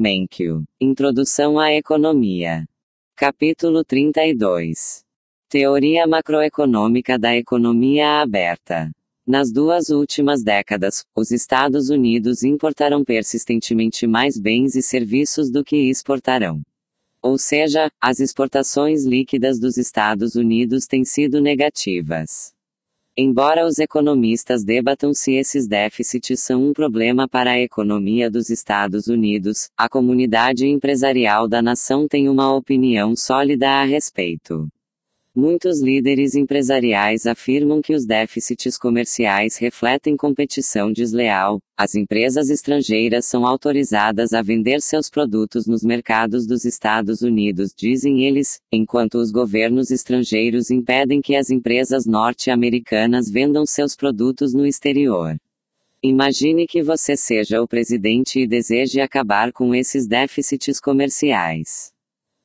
Menkyu. Introdução à Economia. Capítulo 32. Teoria macroeconômica da economia aberta. Nas duas últimas décadas, os Estados Unidos importarão persistentemente mais bens e serviços do que exportarão. Ou seja, as exportações líquidas dos Estados Unidos têm sido negativas. Embora os economistas debatam se esses déficits são um problema para a economia dos Estados Unidos, a comunidade empresarial da nação tem uma opinião sólida a respeito. Muitos líderes empresariais afirmam que os déficits comerciais refletem competição desleal. As empresas estrangeiras são autorizadas a vender seus produtos nos mercados dos Estados Unidos, dizem eles, enquanto os governos estrangeiros impedem que as empresas norte-americanas vendam seus produtos no exterior. Imagine que você seja o presidente e deseje acabar com esses déficits comerciais.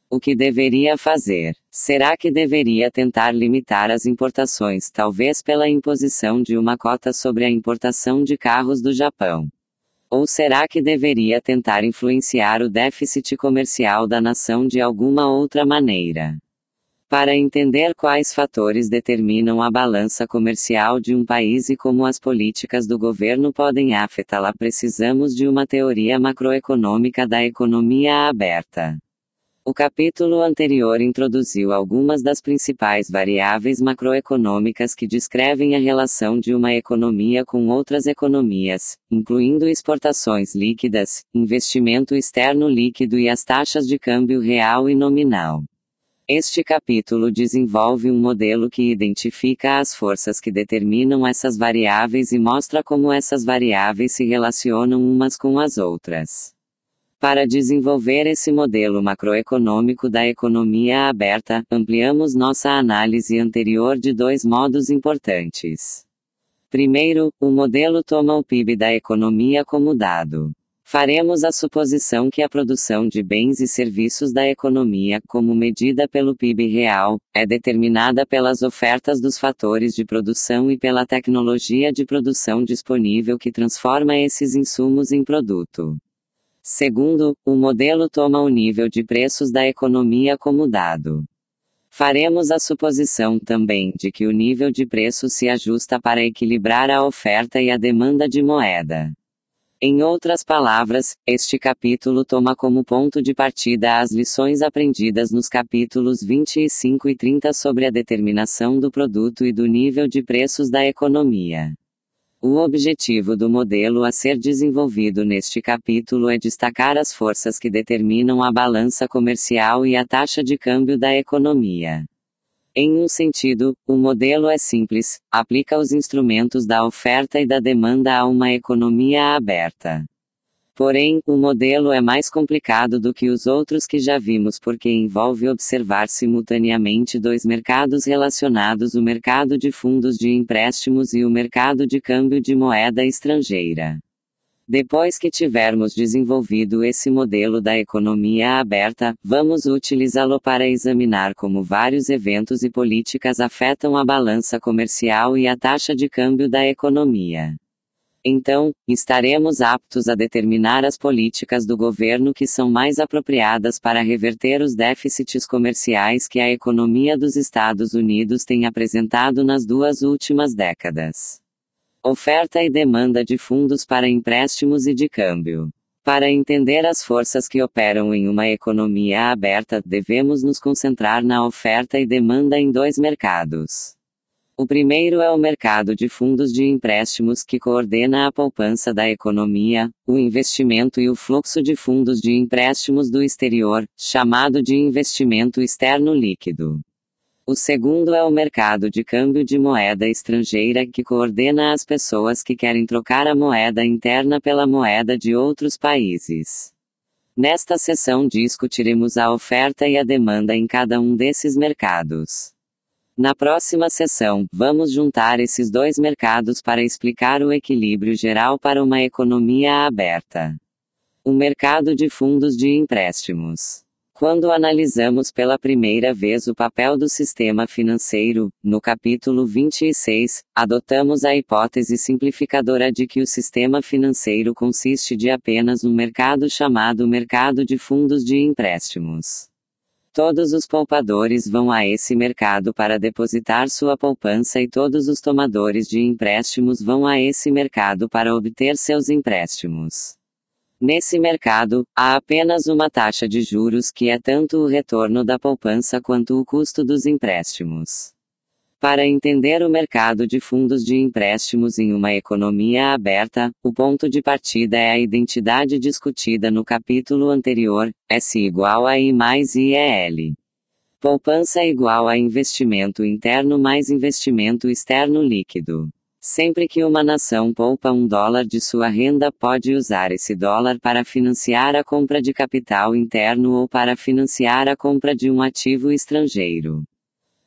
O que deveria fazer? Será que deveria tentar limitar as importações, talvez pela imposição de uma cota sobre a importação de carros do Japão? Ou será que deveria tentar influenciar o déficit comercial da nação de alguma outra maneira? Para entender quais fatores determinam a balança comercial de um país e como as políticas do governo podem afetá-la, precisamos de uma teoria macroeconômica da economia aberta. O capítulo anterior introduziu algumas das principais variáveis macroeconômicas que descrevem a relação de uma economia com outras economias, incluindo exportações líquidas, investimento externo líquido e as taxas de câmbio real e nominal. Este capítulo desenvolve um modelo que identifica as forças que determinam essas variáveis e mostra como essas variáveis se relacionam umas com as outras. Para desenvolver esse modelo macroeconômico da economia aberta, ampliamos nossa análise anterior de dois modos importantes. Primeiro, o modelo toma o PIB da economia como dado. Faremos a suposição que a produção de bens e serviços da economia, como medida pelo PIB real, é determinada pelas ofertas dos fatores de produção e pela tecnologia de produção disponível que transforma esses insumos em produto. Segundo, o modelo toma o nível de preços da economia como dado. Faremos a suposição também de que o nível de preço se ajusta para equilibrar a oferta e a demanda de moeda. Em outras palavras, este capítulo toma como ponto de partida as lições aprendidas nos capítulos 25 e 30 sobre a determinação do produto e do nível de preços da economia. O objetivo do modelo a ser desenvolvido neste capítulo é destacar as forças que determinam a balança comercial e a taxa de câmbio da economia. Em um sentido, o modelo é simples, aplica os instrumentos da oferta e da demanda a uma economia aberta. Porém, o modelo é mais complicado do que os outros que já vimos porque envolve observar simultaneamente dois mercados relacionados: o mercado de fundos de empréstimos e o mercado de câmbio de moeda estrangeira. Depois que tivermos desenvolvido esse modelo da economia aberta, vamos utilizá-lo para examinar como vários eventos e políticas afetam a balança comercial e a taxa de câmbio da economia. Então, estaremos aptos a determinar as políticas do governo que são mais apropriadas para reverter os déficits comerciais que a economia dos Estados Unidos tem apresentado nas duas últimas décadas. Oferta e demanda de fundos para empréstimos e de câmbio. Para entender as forças que operam em uma economia aberta, devemos nos concentrar na oferta e demanda em dois mercados. O primeiro é o mercado de fundos de empréstimos, que coordena a poupança da economia, o investimento e o fluxo de fundos de empréstimos do exterior, chamado de investimento externo líquido. O segundo é o mercado de câmbio de moeda estrangeira, que coordena as pessoas que querem trocar a moeda interna pela moeda de outros países. Nesta sessão discutiremos a oferta e a demanda em cada um desses mercados. Na próxima sessão, vamos juntar esses dois mercados para explicar o equilíbrio geral para uma economia aberta. O mercado de fundos de empréstimos. Quando analisamos pela primeira vez o papel do sistema financeiro, no capítulo 26, adotamos a hipótese simplificadora de que o sistema financeiro consiste de apenas um mercado chamado mercado de fundos de empréstimos. Todos os poupadores vão a esse mercado para depositar sua poupança e todos os tomadores de empréstimos vão a esse mercado para obter seus empréstimos. Nesse mercado, há apenas uma taxa de juros que é tanto o retorno da poupança quanto o custo dos empréstimos. Para entender o mercado de fundos de empréstimos em uma economia aberta, o ponto de partida é a identidade discutida no capítulo anterior, S igual a I mais IEL. Poupança igual a investimento interno mais investimento externo líquido. Sempre que uma nação poupa $1 de sua renda, pode usar esse dólar para financiar a compra de capital interno ou para financiar a compra de um ativo estrangeiro.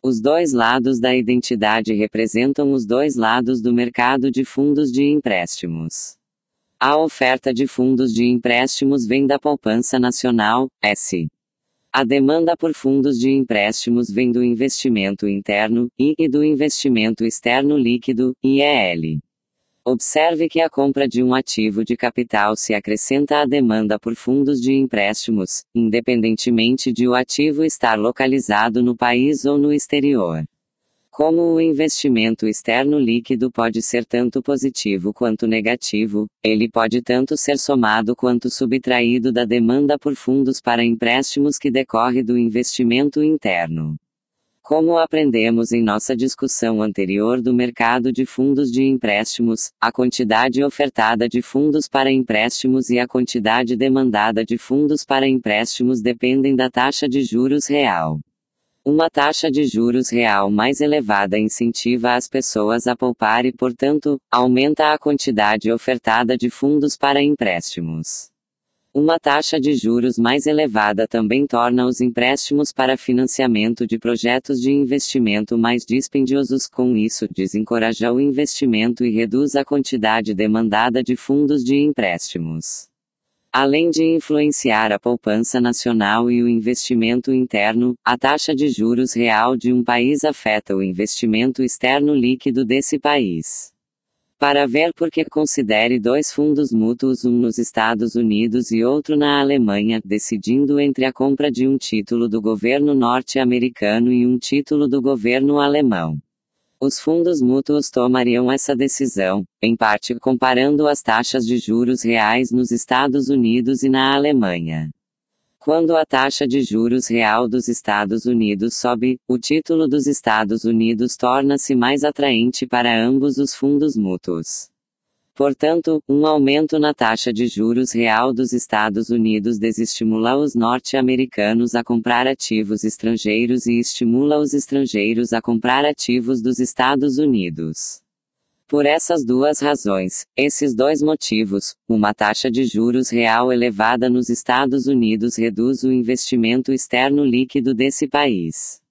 Os dois lados da identidade representam os dois lados do mercado de fundos de empréstimos. A oferta de fundos de empréstimos vem da poupança nacional, S. A demanda por fundos de empréstimos vem do investimento interno, I, e do investimento externo líquido, IEL. Observe que a compra de um ativo de capital se acrescenta à demanda por fundos de empréstimos, independentemente de o ativo estar localizado no país ou no exterior. Como o investimento externo líquido pode ser tanto positivo quanto negativo, ele pode tanto ser somado quanto subtraído da demanda por fundos para empréstimos que decorre do investimento interno. Como aprendemos em nossa discussão anterior do mercado de fundos de empréstimos, a quantidade ofertada de fundos para empréstimos e a quantidade demandada de fundos para empréstimos dependem da taxa de juros real. Uma taxa de juros real mais elevada incentiva as pessoas a poupar e, portanto, aumenta a quantidade ofertada de fundos para empréstimos. Uma taxa de juros mais elevada também torna os empréstimos para financiamento de projetos de investimento mais dispendiosos. Com isso, desencoraja o investimento e reduz a quantidade demandada de fundos de empréstimos. Além de influenciar a poupança nacional e o investimento interno, a taxa de juros real de um país afeta o investimento externo líquido desse país. Para ver por que, considere dois fundos mútuos, um nos Estados Unidos e outro na Alemanha, decidindo entre a compra de um título do governo norte-americano e um título do governo alemão. Os fundos mútuos tomariam essa decisão, em parte comparando as taxas de juros reais nos Estados Unidos e na Alemanha. Quando a taxa de juros real dos Estados Unidos sobe, o título dos Estados Unidos torna-se mais atraente para ambos os fundos mútuos. Portanto, um aumento na taxa de juros real dos Estados Unidos desestimula os norte-americanos a comprar ativos estrangeiros e estimula os estrangeiros a comprar ativos dos Estados Unidos. Por essas duas razões, esses dois motivos, uma taxa de juros real elevada nos Estados Unidos reduz o investimento externo líquido desse país.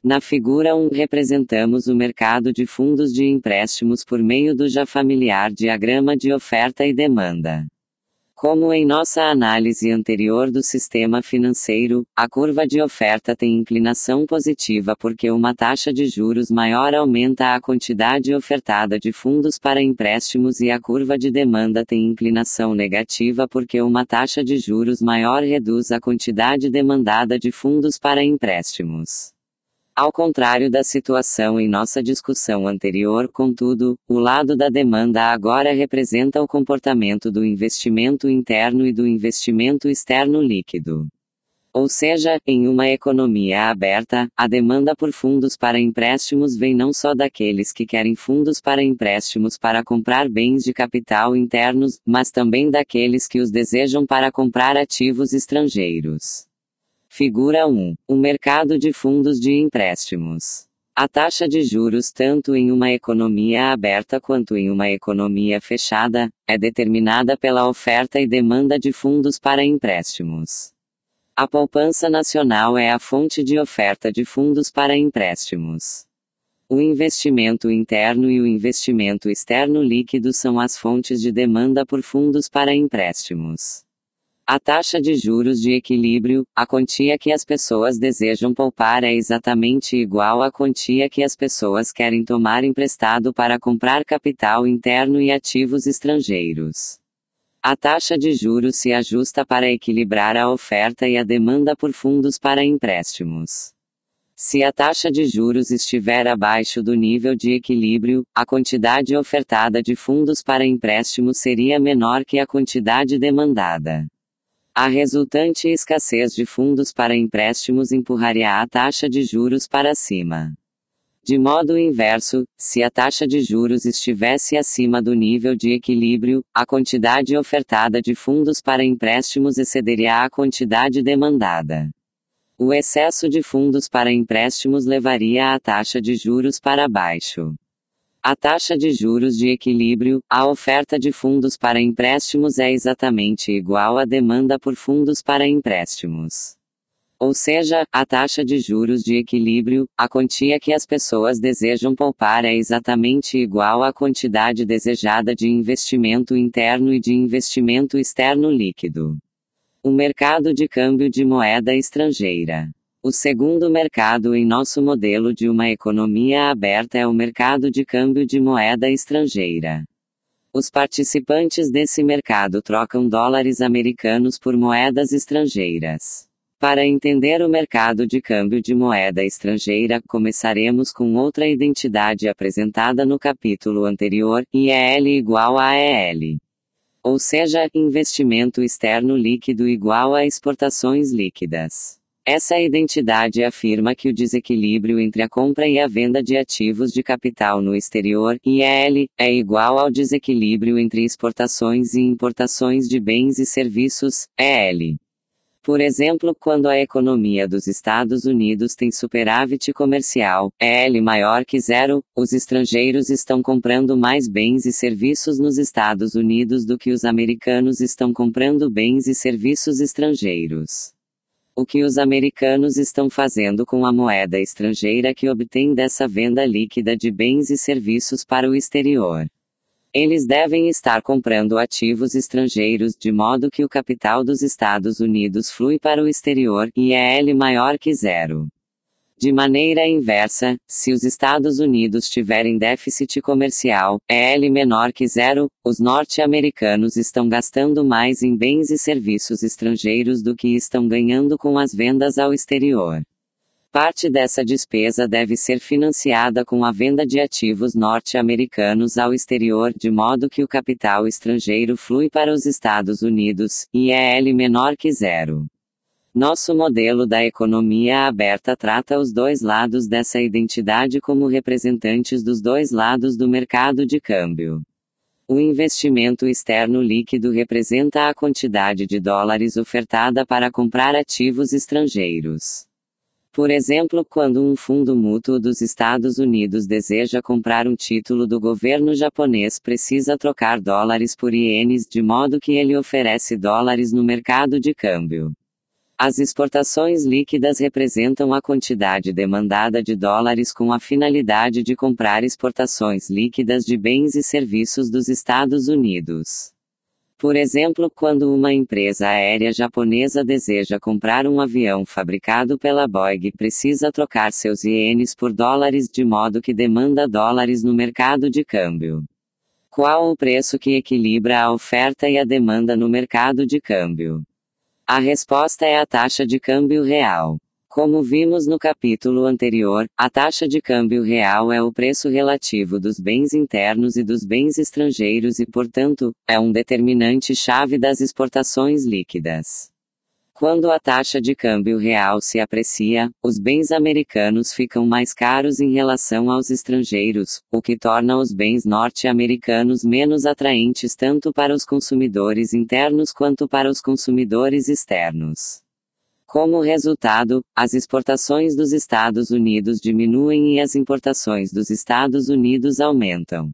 Na figura 1 representamos o mercado de fundos de empréstimos por meio do já familiar diagrama de oferta e demanda. Como em nossa análise anterior do sistema financeiro, a curva de oferta tem inclinação positiva porque uma taxa de juros maior aumenta a quantidade ofertada de fundos para empréstimos e a curva de demanda tem inclinação negativa porque uma taxa de juros maior reduz a quantidade demandada de fundos para empréstimos. Ao contrário da situação em nossa discussão anterior, contudo, o lado da demanda agora representa o comportamento do investimento interno e do investimento externo líquido. Ou seja, em uma economia aberta, a demanda por fundos para empréstimos vem não só daqueles que querem fundos para empréstimos para comprar bens de capital internos, mas também daqueles que os desejam para comprar ativos estrangeiros. Figura 1. O mercado de fundos de empréstimos. A taxa de juros, tanto em uma economia aberta quanto em uma economia fechada, é determinada pela oferta e demanda de fundos para empréstimos. A poupança nacional é a fonte de oferta de fundos para empréstimos. O investimento interno e o investimento externo líquido são as fontes de demanda por fundos para empréstimos. A taxa de juros de equilíbrio, a quantia que as pessoas desejam poupar é exatamente igual à quantia que as pessoas querem tomar emprestado para comprar capital interno e ativos estrangeiros. A taxa de juros se ajusta para equilibrar a oferta e a demanda por fundos para empréstimos. Se a taxa de juros estiver abaixo do nível de equilíbrio, a quantidade ofertada de fundos para empréstimos seria menor que a quantidade demandada. A resultante escassez de fundos para empréstimos empurraria a taxa de juros para cima. De modo inverso, se a taxa de juros estivesse acima do nível de equilíbrio, a quantidade ofertada de fundos para empréstimos excederia a quantidade demandada. O excesso de fundos para empréstimos levaria a taxa de juros para baixo. A taxa de juros de equilíbrio, a oferta de fundos para empréstimos é exatamente igual à demanda por fundos para empréstimos. Ou seja, a taxa de juros de equilíbrio, a quantia que as pessoas desejam poupar é exatamente igual à quantidade desejada de investimento interno e de investimento externo líquido. O mercado de câmbio de moeda estrangeira. O segundo mercado em nosso modelo de uma economia aberta é o mercado de câmbio de moeda estrangeira. Os participantes desse mercado trocam dólares americanos por moedas estrangeiras. Para entender o mercado de câmbio de moeda estrangeira, começaremos com outra identidade apresentada no capítulo anterior, IEL igual a EL. Ou seja, investimento externo líquido igual a exportações líquidas. Essa identidade afirma que o desequilíbrio entre a compra e a venda de ativos de capital no exterior, IEL, é igual ao desequilíbrio entre exportações e importações de bens e serviços, EL. Por exemplo, quando a economia dos Estados Unidos tem superávit comercial, EL maior que zero, os estrangeiros estão comprando mais bens e serviços nos Estados Unidos do que os americanos estão comprando bens e serviços estrangeiros. O que os americanos estão fazendo com a moeda estrangeira que obtém dessa venda líquida de bens e serviços para o exterior? Eles devem estar comprando ativos estrangeiros de modo que o capital dos Estados Unidos flui para o exterior, e é L maior que zero. De maneira inversa, se os Estados Unidos tiverem déficit comercial, L menor que zero, os norte-americanos estão gastando mais em bens e serviços estrangeiros do que estão ganhando com as vendas ao exterior. Parte dessa despesa deve ser financiada com a venda de ativos norte-americanos ao exterior de modo que o capital estrangeiro flui para os Estados Unidos, e é L menor que zero. Nosso modelo da economia aberta trata os dois lados dessa identidade como representantes dos dois lados do mercado de câmbio. O investimento externo líquido representa a quantidade de dólares ofertada para comprar ativos estrangeiros. Por exemplo, quando um fundo mútuo dos Estados Unidos deseja comprar um título do governo japonês, precisa trocar dólares por ienes de modo que ele oferece dólares no mercado de câmbio. As exportações líquidas representam a quantidade demandada de dólares com a finalidade de comprar exportações líquidas de bens e serviços dos Estados Unidos. Por exemplo, quando uma empresa aérea japonesa deseja comprar um avião fabricado pela Boeing, precisa trocar seus ienes por dólares de modo que demanda dólares no mercado de câmbio. Qual o preço que equilibra a oferta e a demanda no mercado de câmbio? A resposta é a taxa de câmbio real. Como vimos no capítulo anterior, a taxa de câmbio real é o preço relativo dos bens internos e dos bens estrangeiros e, portanto, é um determinante-chave das exportações líquidas. Quando a taxa de câmbio real se aprecia, os bens americanos ficam mais caros em relação aos estrangeiros, o que torna os bens norte-americanos menos atraentes tanto para os consumidores internos quanto para os consumidores externos. Como resultado, as exportações dos Estados Unidos diminuem e as importações dos Estados Unidos aumentam.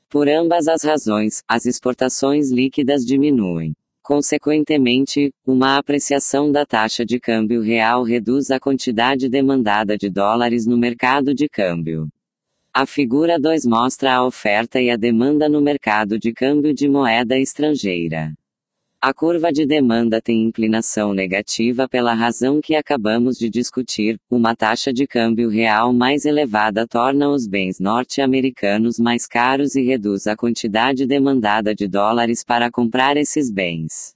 Por ambas as razões, as exportações líquidas diminuem. Consequentemente, uma apreciação da taxa de câmbio real reduz a quantidade demandada de dólares no mercado de câmbio. A figura 2 mostra a oferta e a demanda no mercado de câmbio de moeda estrangeira. A curva de demanda tem inclinação negativa pela razão que acabamos de discutir. Uma taxa de câmbio real mais elevada torna os bens norte-americanos mais caros e reduz a quantidade demandada de dólares para comprar esses bens.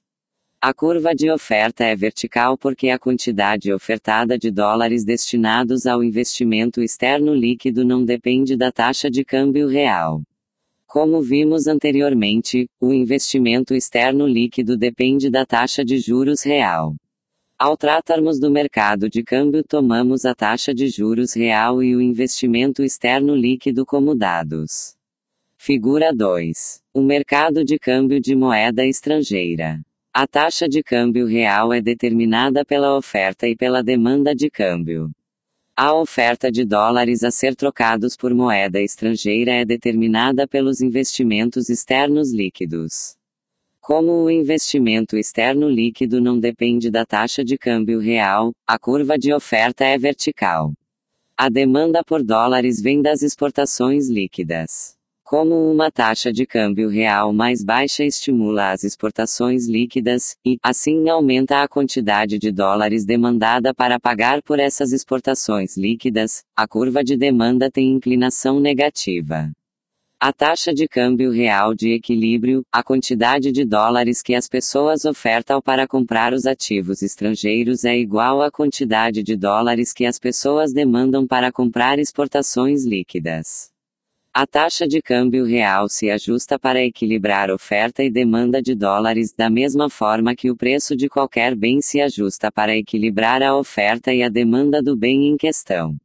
A curva de oferta é vertical porque a quantidade ofertada de dólares destinados ao investimento externo líquido não depende da taxa de câmbio real. Como vimos anteriormente, o investimento externo líquido depende da taxa de juros real. Ao tratarmos do mercado de câmbio, tomamos a taxa de juros real e o investimento externo líquido como dados. Figura 2. O mercado de câmbio de moeda estrangeira. A taxa de câmbio real é determinada pela oferta e pela demanda de câmbio. A oferta de dólares a ser trocados por moeda estrangeira é determinada pelos investimentos externos líquidos. Como o investimento externo líquido não depende da taxa de câmbio real, a curva de oferta é vertical. A demanda por dólares vem das exportações líquidas. Como uma taxa de câmbio real mais baixa estimula as exportações líquidas, e, assim, aumenta a quantidade de dólares demandada para pagar por essas exportações líquidas, a curva de demanda tem inclinação negativa. A taxa de câmbio real de equilíbrio, a quantidade de dólares que as pessoas ofertam para comprar os ativos estrangeiros é igual à quantidade de dólares que as pessoas demandam para comprar exportações líquidas. A taxa de câmbio real se ajusta para equilibrar oferta e demanda de dólares, da mesma forma que o preço de qualquer bem se ajusta para equilibrar a oferta e a demanda do bem em questão.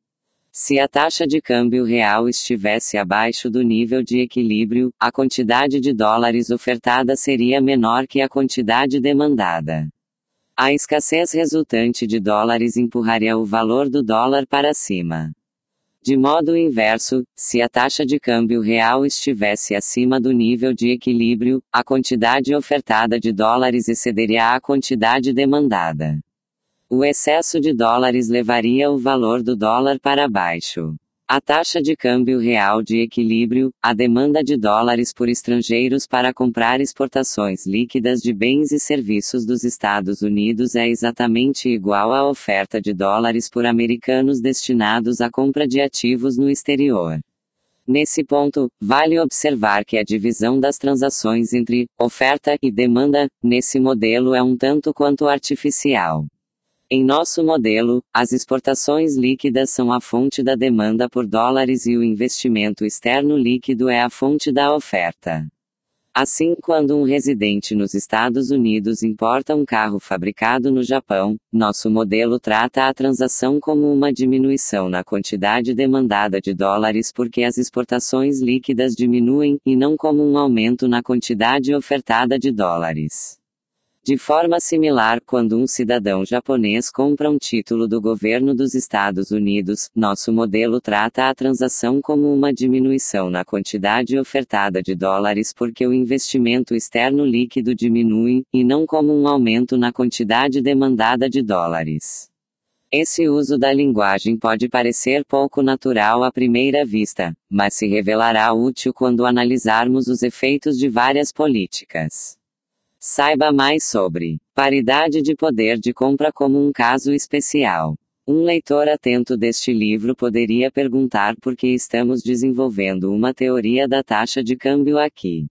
Se a taxa de câmbio real estivesse abaixo do nível de equilíbrio, a quantidade de dólares ofertada seria menor que a quantidade demandada. A escassez resultante de dólares empurraria o valor do dólar para cima. De modo inverso, se a taxa de câmbio real estivesse acima do nível de equilíbrio, a quantidade ofertada de dólares excederia a quantidade demandada. O excesso de dólares levaria o valor do dólar para baixo. A taxa de câmbio real de equilíbrio, a demanda de dólares por estrangeiros para comprar exportações líquidas de bens e serviços dos Estados Unidos é exatamente igual à oferta de dólares por americanos destinados à compra de ativos no exterior. Nesse ponto, vale observar que a divisão das transações entre oferta e demanda, nesse modelo é um tanto quanto artificial. Em nosso modelo, as exportações líquidas são a fonte da demanda por dólares e o investimento externo líquido é a fonte da oferta. Assim, quando um residente nos Estados Unidos importa um carro fabricado no Japão, nosso modelo trata a transação como uma diminuição na quantidade demandada de dólares porque as exportações líquidas diminuem, e não como um aumento na quantidade ofertada de dólares. De forma similar, quando um cidadão japonês compra um título do governo dos Estados Unidos, nosso modelo trata a transação como uma diminuição na quantidade ofertada de dólares porque o investimento externo líquido diminui, e não como um aumento na quantidade demandada de dólares. Esse uso da linguagem pode parecer pouco natural à primeira vista, mas se revelará útil quando analisarmos os efeitos de várias políticas. Saiba mais sobre paridade de poder de compra como um caso especial. Um leitor atento deste livro poderia perguntar por que estamos desenvolvendo uma teoria da taxa de câmbio aqui.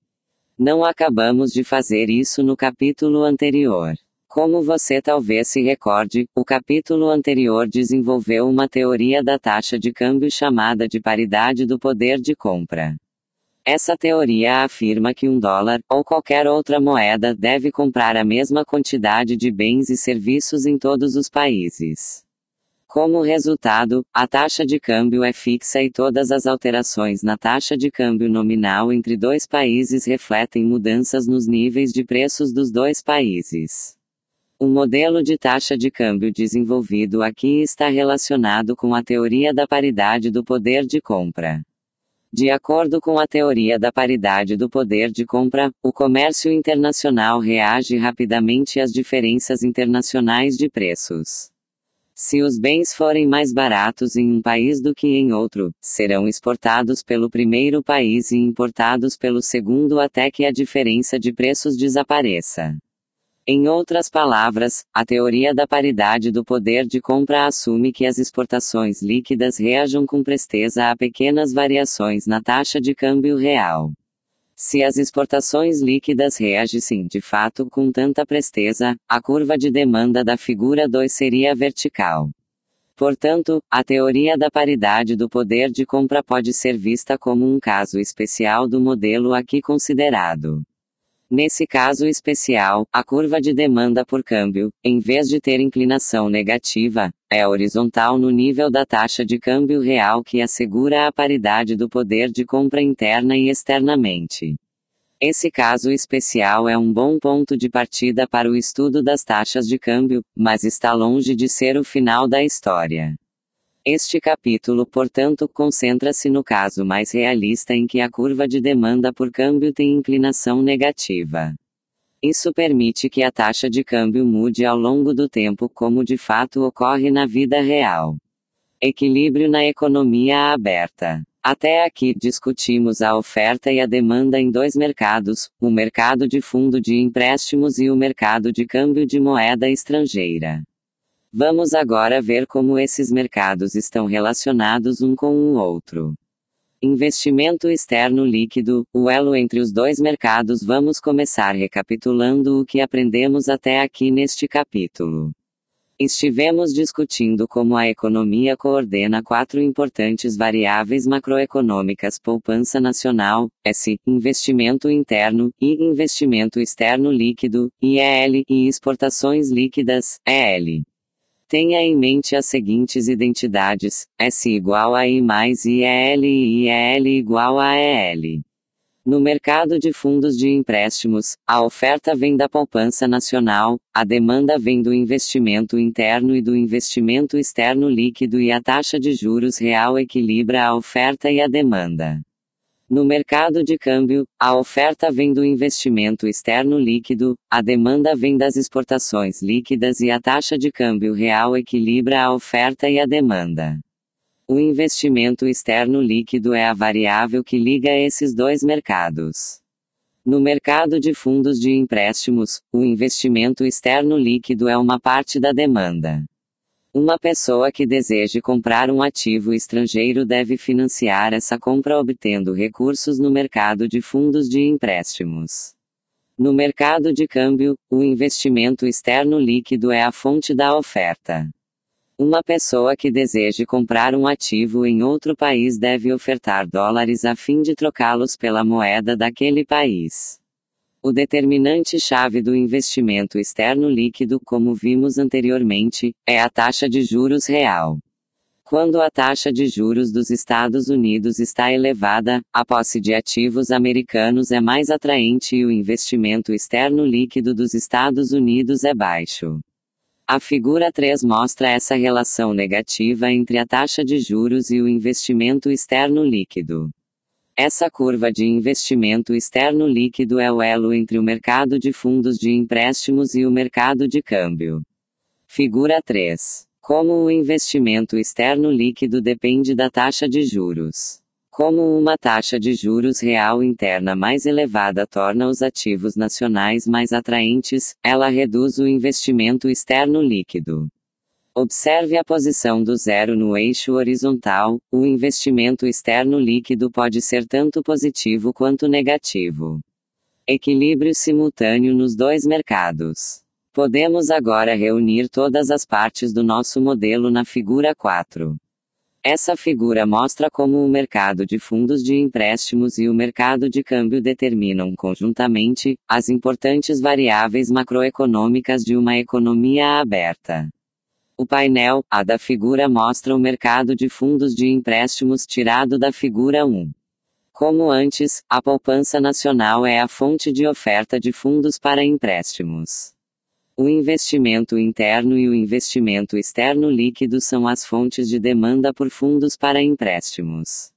Não acabamos de fazer isso no capítulo anterior. Como você talvez se recorde, o capítulo anterior desenvolveu uma teoria da taxa de câmbio chamada de paridade do poder de compra. Essa teoria afirma que um dólar, ou qualquer outra moeda, deve comprar a mesma quantidade de bens e serviços em todos os países. Como resultado, a taxa de câmbio é fixa e todas as alterações na taxa de câmbio nominal entre dois países refletem mudanças nos níveis de preços dos dois países. O modelo de taxa de câmbio desenvolvido aqui está relacionado com a teoria da paridade do poder de compra. De acordo com a teoria da paridade do poder de compra, o comércio internacional reage rapidamente às diferenças internacionais de preços. Se os bens forem mais baratos em um país do que em outro, serão exportados pelo primeiro país e importados pelo segundo até que a diferença de preços desapareça. Em outras palavras, a teoria da paridade do poder de compra assume que as exportações líquidas reajam com presteza a pequenas variações na taxa de câmbio real. Se as exportações líquidas reagissem, de fato, com tanta presteza, a curva de demanda da figura 2 seria vertical. Portanto, a teoria da paridade do poder de compra pode ser vista como um caso especial do modelo aqui considerado. Nesse caso especial, a curva de demanda por câmbio, em vez de ter inclinação negativa, é horizontal no nível da taxa de câmbio real que assegura a paridade do poder de compra interna e externamente. Esse caso especial é um bom ponto de partida para o estudo das taxas de câmbio, mas está longe de ser o final da história. Este capítulo, portanto, concentra-se no caso mais realista em que a curva de demanda por câmbio tem inclinação negativa. Isso permite que a taxa de câmbio mude ao longo do tempo, como de fato ocorre na vida real. Equilíbrio na economia aberta. Até aqui discutimos a oferta e a demanda em dois mercados, o mercado de fundo de empréstimos e o mercado de câmbio de moeda estrangeira. Vamos agora ver como esses mercados estão relacionados um com o outro. Investimento externo líquido, o elo entre os dois mercados. Vamos começar recapitulando o que aprendemos até aqui neste capítulo. Estivemos discutindo como a economia coordena quatro importantes variáveis macroeconômicas: poupança nacional, S, investimento interno, I, investimento externo líquido, IEL, e exportações líquidas, EL. Tenha em mente as seguintes identidades: S igual a I mais IEL e IEL igual a EL. No mercado de fundos de empréstimos, a oferta vem da poupança nacional, a demanda vem do investimento interno e do investimento externo líquido, e a taxa de juros real equilibra a oferta e a demanda. No mercado de câmbio, a oferta vem do investimento externo líquido, a demanda vem das exportações líquidas e a taxa de câmbio real equilibra a oferta e a demanda. O investimento externo líquido é a variável que liga esses dois mercados. No mercado de fundos de empréstimos, o investimento externo líquido é uma parte da demanda. Uma pessoa que deseje comprar um ativo estrangeiro deve financiar essa compra obtendo recursos no mercado de fundos de empréstimos. No mercado de câmbio, o investimento externo líquido é a fonte da oferta. Uma pessoa que deseje comprar um ativo em outro país deve ofertar dólares a fim de trocá-los pela moeda daquele país. O determinante-chave do investimento externo líquido, como vimos anteriormente, é a taxa de juros real. Quando a taxa de juros dos Estados Unidos está elevada, a posse de ativos americanos é mais atraente e o investimento externo líquido dos Estados Unidos é baixo. A figura 3 mostra essa relação negativa entre a taxa de juros e o investimento externo líquido. Essa curva de investimento externo líquido é o elo entre o mercado de fundos de empréstimos e o mercado de câmbio. Figura 3. Como o investimento externo líquido depende da taxa de juros. Como uma taxa de juros real interna mais elevada torna os ativos nacionais mais atraentes, ela reduz o investimento externo líquido. Observe a posição do zero no eixo horizontal. O investimento externo líquido pode ser tanto positivo quanto negativo. Equilíbrio simultâneo nos dois mercados. Podemos agora reunir todas as partes do nosso modelo na figura 4. Essa figura mostra como o mercado de fundos de empréstimos e o mercado de câmbio determinam conjuntamente as importantes variáveis macroeconômicas de uma economia aberta. O painel A da figura mostra o mercado de fundos de empréstimos tirado da figura 1. Como antes, a poupança nacional é a fonte de oferta de fundos para empréstimos. O investimento interno e o investimento externo líquido são as fontes de demanda por fundos para empréstimos.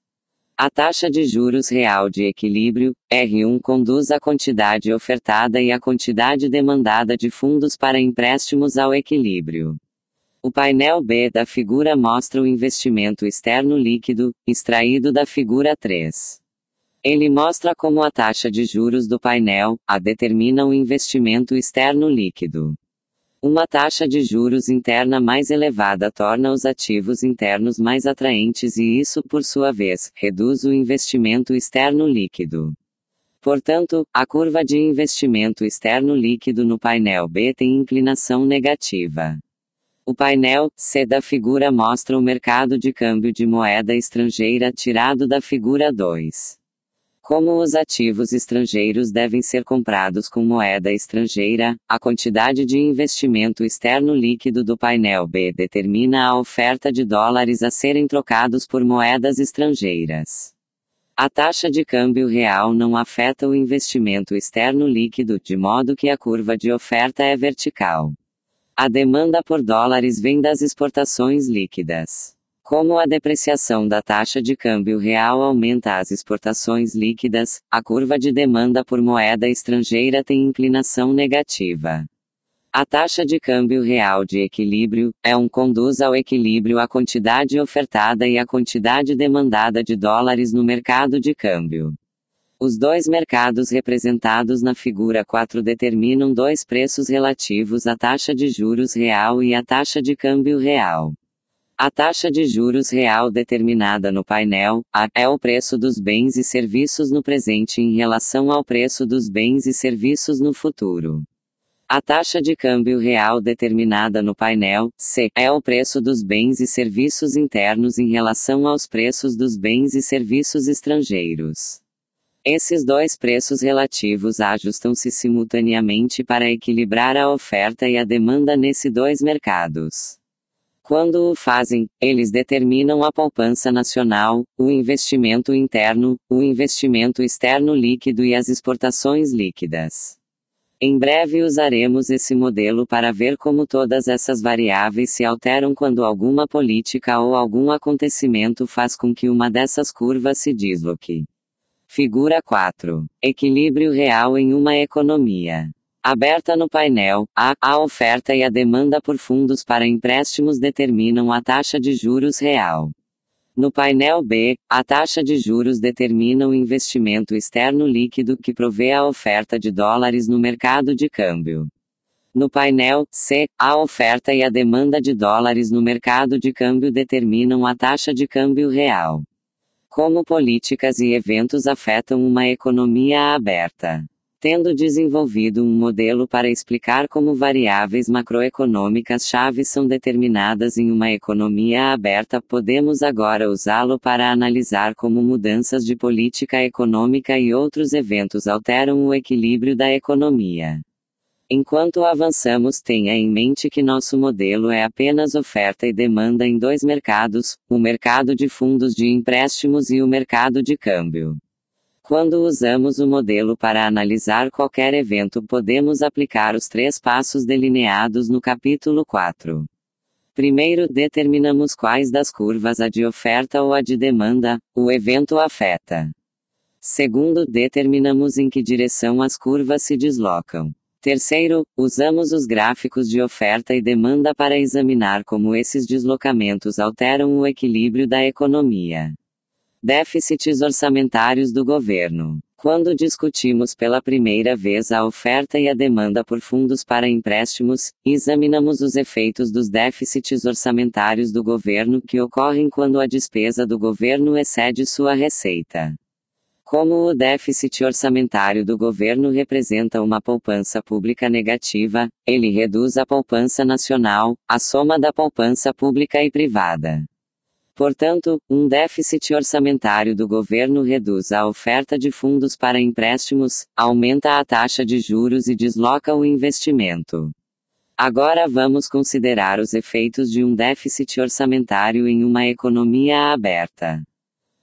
A taxa de juros real de equilíbrio, R1, conduz a quantidade ofertada e a quantidade demandada de fundos para empréstimos ao equilíbrio. O painel B da figura mostra o investimento externo líquido, extraído da figura 3. Ele mostra como a taxa de juros do painel A determina o investimento externo líquido. Uma taxa de juros interna mais elevada torna os ativos internos mais atraentes e isso, por sua vez, reduz o investimento externo líquido. Portanto, a curva de investimento externo líquido no painel B tem inclinação negativa. O painel C da figura mostra o mercado de câmbio de moeda estrangeira tirado da figura 2. Como os ativos estrangeiros devem ser comprados com moeda estrangeira, a quantidade de investimento externo líquido do painel B determina a oferta de dólares a serem trocados por moedas estrangeiras. A taxa de câmbio real não afeta o investimento externo líquido, de modo que a curva de oferta é vertical. A demanda por dólares vem das exportações líquidas. Como a depreciação da taxa de câmbio real aumenta as exportações líquidas, a curva de demanda por moeda estrangeira tem inclinação negativa. A taxa de câmbio real de equilíbrio conduz ao equilíbrio a quantidade ofertada e a quantidade demandada de dólares no mercado de câmbio. Os dois mercados representados na figura 4 determinam dois preços relativos à taxa de juros real e à taxa de câmbio real. A taxa de juros real determinada no painel A é o preço dos bens e serviços no presente em relação ao preço dos bens e serviços no futuro. A taxa de câmbio real determinada no painel C é o preço dos bens e serviços internos em relação aos preços dos bens e serviços estrangeiros. Esses dois preços relativos ajustam-se simultaneamente para equilibrar a oferta e a demanda nesses dois mercados. Quando o fazem, eles determinam a poupança nacional, o investimento interno, o investimento externo líquido e as exportações líquidas. Em breve usaremos esse modelo para ver como todas essas variáveis se alteram quando alguma política ou algum acontecimento faz com que uma dessas curvas se desloque. Figura 4. Equilíbrio real em uma economia. Aberta no painel A, a oferta e a demanda por fundos para empréstimos determinam a taxa de juros real. No painel B, a taxa de juros determina o investimento externo líquido que provê a oferta de dólares no mercado de câmbio. No painel C, a oferta e a demanda de dólares no mercado de câmbio determinam a taxa de câmbio real. Como políticas e eventos afetam uma economia aberta. Tendo desenvolvido um modelo para explicar como variáveis macroeconômicas-chave são determinadas em uma economia aberta, podemos agora usá-lo para analisar como mudanças de política econômica e outros eventos alteram o equilíbrio da economia. Enquanto avançamos, tenha em mente que nosso modelo é apenas oferta e demanda em dois mercados, o mercado de fundos de empréstimos e o mercado de câmbio. Quando usamos o modelo para analisar qualquer evento, podemos aplicar os 3 passos delineados no capítulo 4. Primeiro, determinamos quais das curvas, a de oferta ou a de demanda, o evento afeta. Segundo, determinamos em que direção as curvas se deslocam. Terceiro, usamos os gráficos de oferta e demanda para examinar como esses deslocamentos alteram o equilíbrio da economia. Déficits orçamentários do governo. Quando discutimos pela primeira vez a oferta e a demanda por fundos para empréstimos, examinamos os efeitos dos déficits orçamentários do governo que ocorrem quando a despesa do governo excede sua receita. Como o déficit orçamentário do governo representa uma poupança pública negativa, ele reduz a poupança nacional, a soma da poupança pública e privada. Portanto, um déficit orçamentário do governo reduz a oferta de fundos para empréstimos, aumenta a taxa de juros e desloca o investimento. Agora vamos considerar os efeitos de um déficit orçamentário em uma economia aberta.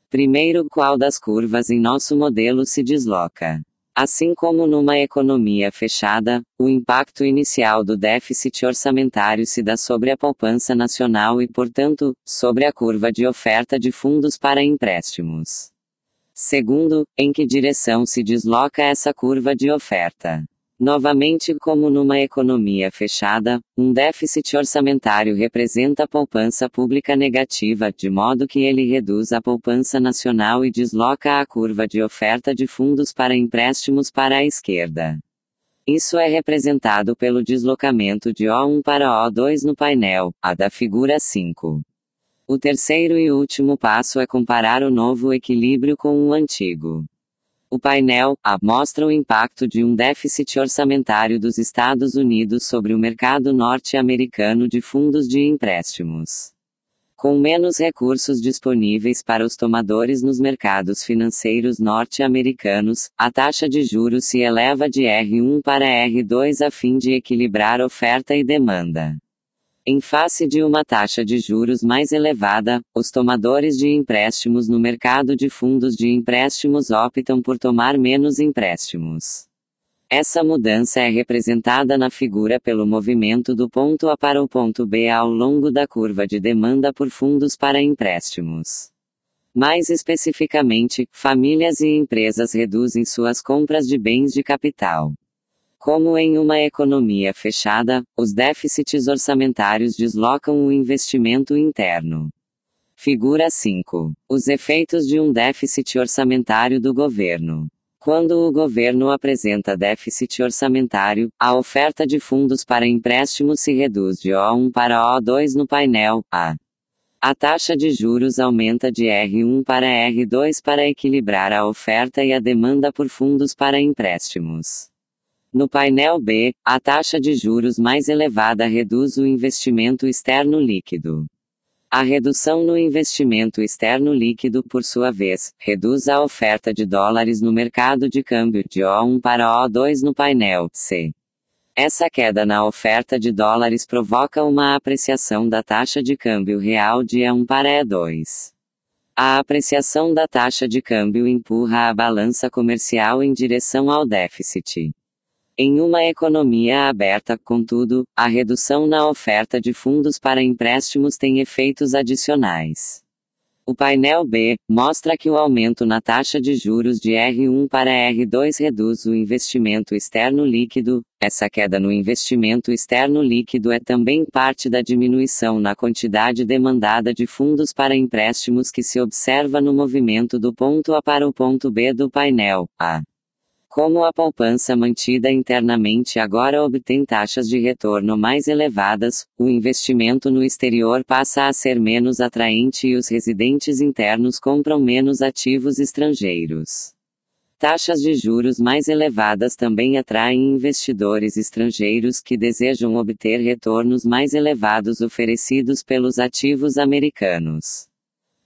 Primeiro, qual das curvas em nosso modelo se desloca? Assim como numa economia fechada, o impacto inicial do déficit orçamentário se dá sobre a poupança nacional e, portanto, sobre a curva de oferta de fundos para empréstimos. Segundo, em que direção se desloca essa curva de oferta? Novamente, como numa economia fechada, um déficit orçamentário representa poupança pública negativa, de modo que ele reduz a poupança nacional e desloca a curva de oferta de fundos para empréstimos para a esquerda. Isso é representado pelo deslocamento de O1 para O2 no painel, A da figura 5. O terceiro e último passo é comparar o novo equilíbrio com o antigo. O painel A mostra o impacto de um déficit orçamentário dos Estados Unidos sobre o mercado norte-americano de fundos de empréstimos. Com menos recursos disponíveis para os tomadores nos mercados financeiros norte-americanos, a taxa de juros se eleva de R1 para R2 a fim de equilibrar oferta e demanda. Em face de uma taxa de juros mais elevada, os tomadores de empréstimos no mercado de fundos de empréstimos optam por tomar menos empréstimos. Essa mudança é representada na figura pelo movimento do ponto A para o ponto B ao longo da curva de demanda por fundos para empréstimos. Mais especificamente, famílias e empresas reduzem suas compras de bens de capital. Como em uma economia fechada, os déficits orçamentários deslocam o investimento interno. Figura 5. Os efeitos de um déficit orçamentário do governo. Quando o governo apresenta déficit orçamentário, a oferta de fundos para empréstimos se reduz de O1 para O2 no painel A. A taxa de juros aumenta de R1 para R2 para equilibrar a oferta e a demanda por fundos para empréstimos. No painel B, a taxa de juros mais elevada reduz o investimento externo líquido. A redução no investimento externo líquido, por sua vez, reduz a oferta de dólares no mercado de câmbio de O1 para O2 no painel C. Essa queda na oferta de dólares provoca uma apreciação da taxa de câmbio real de E1 para E2. A apreciação da taxa de câmbio empurra a balança comercial em direção ao déficit. Em uma economia aberta, contudo, a redução na oferta de fundos para empréstimos tem efeitos adicionais. O painel B mostra que o aumento na taxa de juros de R1 para R2 reduz o investimento externo líquido. Essa queda no investimento externo líquido é também parte da diminuição na quantidade demandada de fundos para empréstimos que se observa no movimento do ponto A para o ponto B do painel A. Como a poupança mantida internamente agora obtém taxas de retorno mais elevadas, o investimento no exterior passa a ser menos atraente e os residentes internos compram menos ativos estrangeiros. Taxas de juros mais elevadas também atraem investidores estrangeiros que desejam obter retornos mais elevados oferecidos pelos ativos americanos.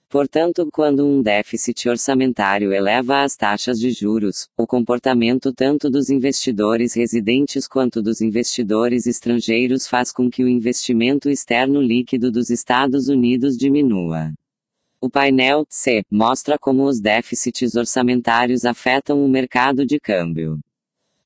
Portanto, quando um déficit orçamentário eleva as taxas de juros, o comportamento tanto dos investidores residentes quanto dos investidores estrangeiros faz com que o investimento externo líquido dos Estados Unidos diminua. O painel C mostra como os déficits orçamentários afetam o mercado de câmbio.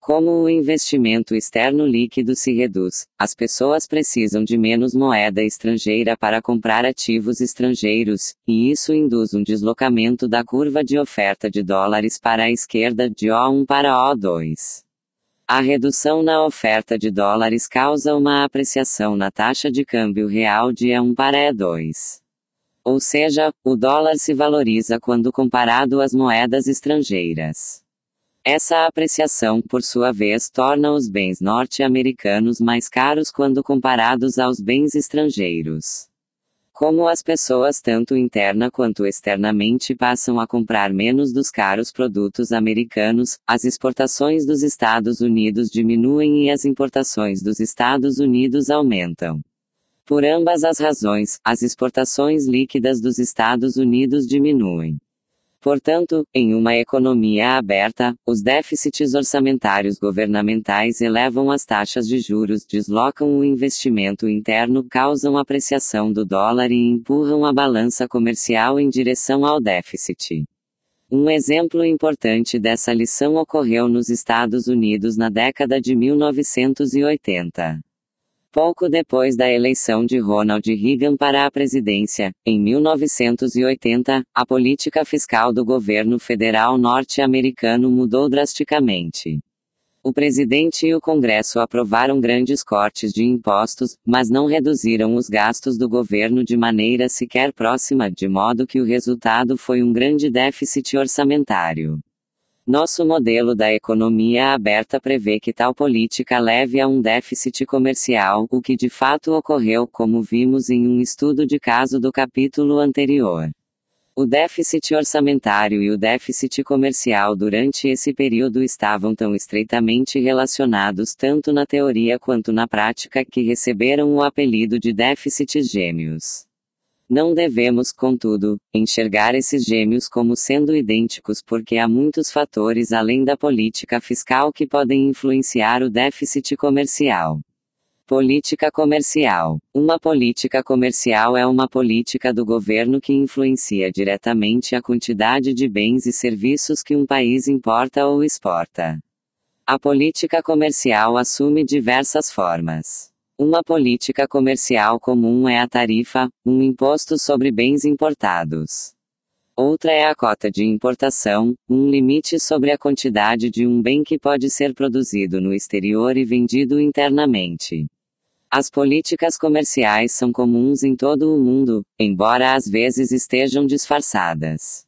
Como o investimento externo líquido se reduz, as pessoas precisam de menos moeda estrangeira para comprar ativos estrangeiros, e isso induz um deslocamento da curva de oferta de dólares para a esquerda de O1 para O2. A redução na oferta de dólares causa uma apreciação na taxa de câmbio real de E1 para E2. Ou seja, o dólar se valoriza quando comparado às moedas estrangeiras. Essa apreciação, por sua vez, torna os bens norte-americanos mais caros quando comparados aos bens estrangeiros. Como as pessoas tanto interna quanto externamente passam a comprar menos dos caros produtos americanos, as exportações dos Estados Unidos diminuem e as importações dos Estados Unidos aumentam. Por ambas as razões, as exportações líquidas dos Estados Unidos diminuem. Portanto, em uma economia aberta, os déficits orçamentários governamentais elevam as taxas de juros, deslocam o investimento interno, causam apreciação do dólar e empurram a balança comercial em direção ao déficit. Um exemplo importante dessa lição ocorreu nos Estados Unidos na década de 1980. Pouco depois da eleição de Ronald Reagan para a presidência, em 1980, a política fiscal do governo federal norte-americano mudou drasticamente. O presidente e o Congresso aprovaram grandes cortes de impostos, mas não reduziram os gastos do governo de maneira sequer próxima, de modo que o resultado foi um grande déficit orçamentário. Nosso modelo da economia aberta prevê que tal política leve a um déficit comercial, o que de fato ocorreu, como vimos em um estudo de caso do capítulo anterior. O déficit orçamentário e o déficit comercial durante esse período estavam tão estreitamente relacionados tanto na teoria quanto na prática que receberam o apelido de déficits gêmeos. Não devemos, contudo, enxergar esses gêmeos como sendo idênticos porque há muitos fatores além da política fiscal que podem influenciar o déficit comercial. Política comercial. Uma política comercial é uma política do governo que influencia diretamente a quantidade de bens e serviços que um país importa ou exporta. A política comercial assume diversas formas. Uma política comercial comum é a tarifa, um imposto sobre bens importados. Outra é a cota de importação, um limite sobre a quantidade de um bem que pode ser produzido no exterior e vendido internamente. As políticas comerciais são comuns em todo o mundo, embora às vezes estejam disfarçadas.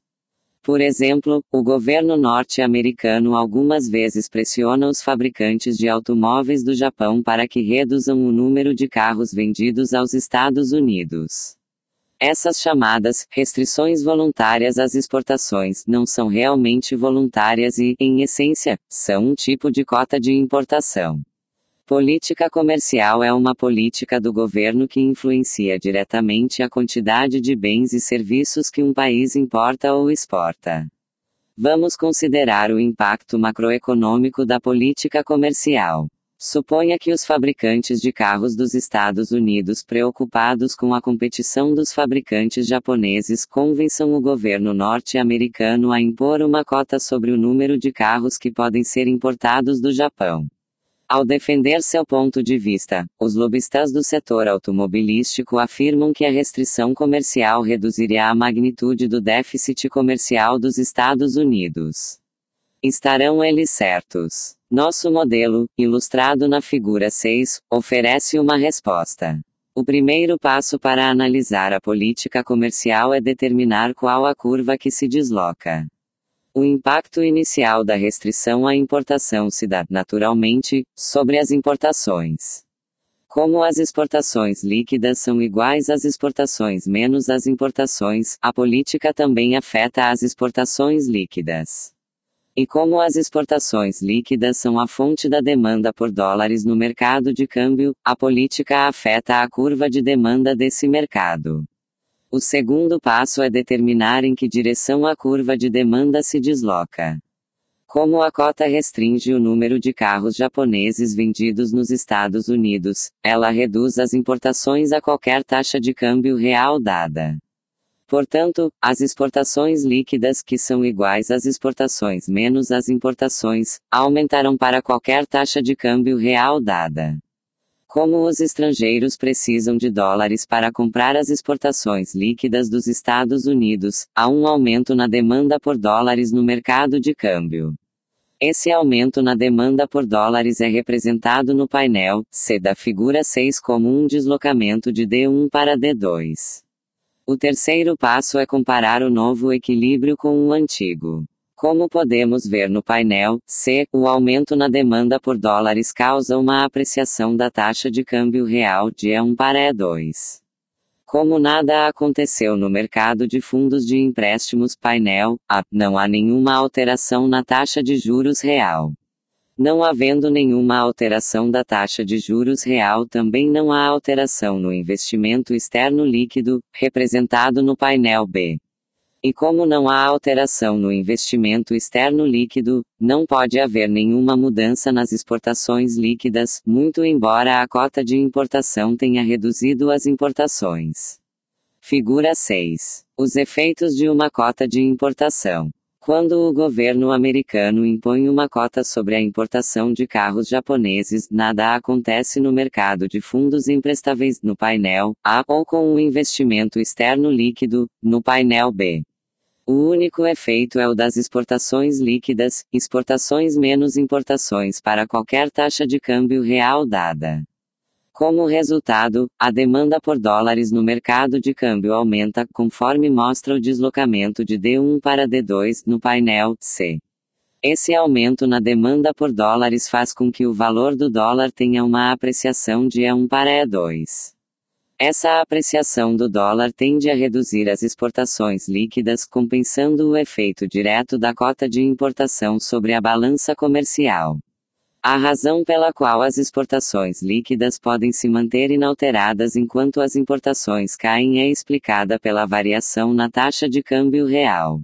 Por exemplo, o governo norte-americano algumas vezes pressiona os fabricantes de automóveis do Japão para que reduzam o número de carros vendidos aos Estados Unidos. Essas chamadas restrições voluntárias às exportações não são realmente voluntárias e, em essência, são um tipo de cota de importação. Política comercial é uma política do governo que influencia diretamente a quantidade de bens e serviços que um país importa ou exporta. Vamos considerar o impacto macroeconômico da política comercial. Suponha que os fabricantes de carros dos Estados Unidos, preocupados com a competição dos fabricantes japoneses, convençam o governo norte-americano a impor uma cota sobre o número de carros que podem ser importados do Japão. Ao defender seu ponto de vista, os lobistas do setor automobilístico afirmam que a restrição comercial reduziria a magnitude do déficit comercial dos Estados Unidos. Estarão eles certos? Nosso modelo, ilustrado na figura 6, oferece uma resposta. O primeiro passo para analisar a política comercial é determinar qual a curva que se desloca. O impacto inicial da restrição à importação se dá, naturalmente, sobre as importações. Como as exportações líquidas são iguais às exportações menos as importações, a política também afeta as exportações líquidas. E como as exportações líquidas são a fonte da demanda por dólares no mercado de câmbio, a política afeta a curva de demanda desse mercado. O segundo passo é determinar em que direção a curva de demanda se desloca. Como a cota restringe o número de carros japoneses vendidos nos Estados Unidos, ela reduz as importações a qualquer taxa de câmbio real dada. Portanto, as exportações líquidas que são iguais às exportações menos as importações, aumentarão para qualquer taxa de câmbio real dada. Como os estrangeiros precisam de dólares para comprar as exportações líquidas dos Estados Unidos, há um aumento na demanda por dólares no mercado de câmbio. Esse aumento na demanda por dólares é representado no painel C da figura 6 como um deslocamento de D1 para D2. O terceiro passo é comparar o novo equilíbrio com o antigo. Como podemos ver no painel C, o aumento na demanda por dólares causa uma apreciação da taxa de câmbio real de E1 para E2. Como nada aconteceu no mercado de fundos de empréstimos painel A, não há nenhuma alteração na taxa de juros real. Não havendo nenhuma alteração da taxa de juros real, também não há alteração no investimento externo líquido, representado no painel B. E como não há alteração no investimento externo líquido, não pode haver nenhuma mudança nas exportações líquidas, muito embora a cota de importação tenha reduzido as importações. Figura 6. Os efeitos de uma cota de importação. Quando o governo americano impõe uma cota sobre a importação de carros japoneses, nada acontece no mercado de fundos emprestáveis, no painel A, ou com o investimento externo líquido, no painel B. O único efeito é o das exportações líquidas, exportações menos importações para qualquer taxa de câmbio real dada. Como resultado, a demanda por dólares no mercado de câmbio aumenta, conforme mostra o deslocamento de D1 para D2 no painel C. Esse aumento na demanda por dólares faz com que o valor do dólar tenha uma apreciação de E1 para E2. Essa apreciação do dólar tende a reduzir as exportações líquidas, compensando o efeito direto da cota de importação sobre a balança comercial. A razão pela qual as exportações líquidas podem se manter inalteradas enquanto as importações caem é explicada pela variação na taxa de câmbio real.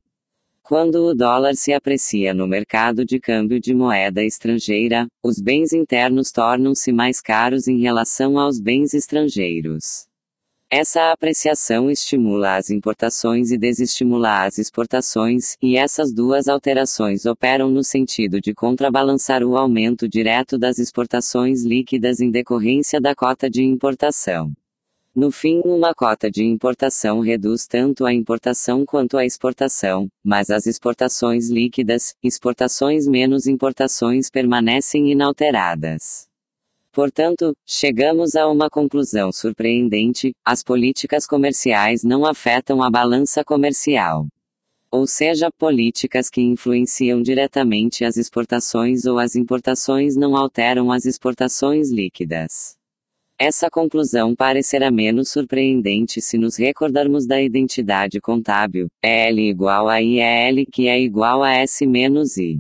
Quando o dólar se aprecia no mercado de câmbio de moeda estrangeira, os bens internos tornam-se mais caros em relação aos bens estrangeiros. Essa apreciação estimula as importações e desestimula as exportações, e essas duas alterações operam no sentido de contrabalançar o aumento direto das exportações líquidas em decorrência da cota de importação. No fim, uma cota de importação reduz tanto a importação quanto a exportação, mas as exportações líquidas, exportações menos importações permanecem inalteradas. Portanto, chegamos a uma conclusão surpreendente: as políticas comerciais não afetam a balança comercial. Ou seja, políticas que influenciam diretamente as exportações ou as importações não alteram as exportações líquidas. Essa conclusão parecerá menos surpreendente se nos recordarmos da identidade contábil, EL igual a IEL, que é igual a S menos I.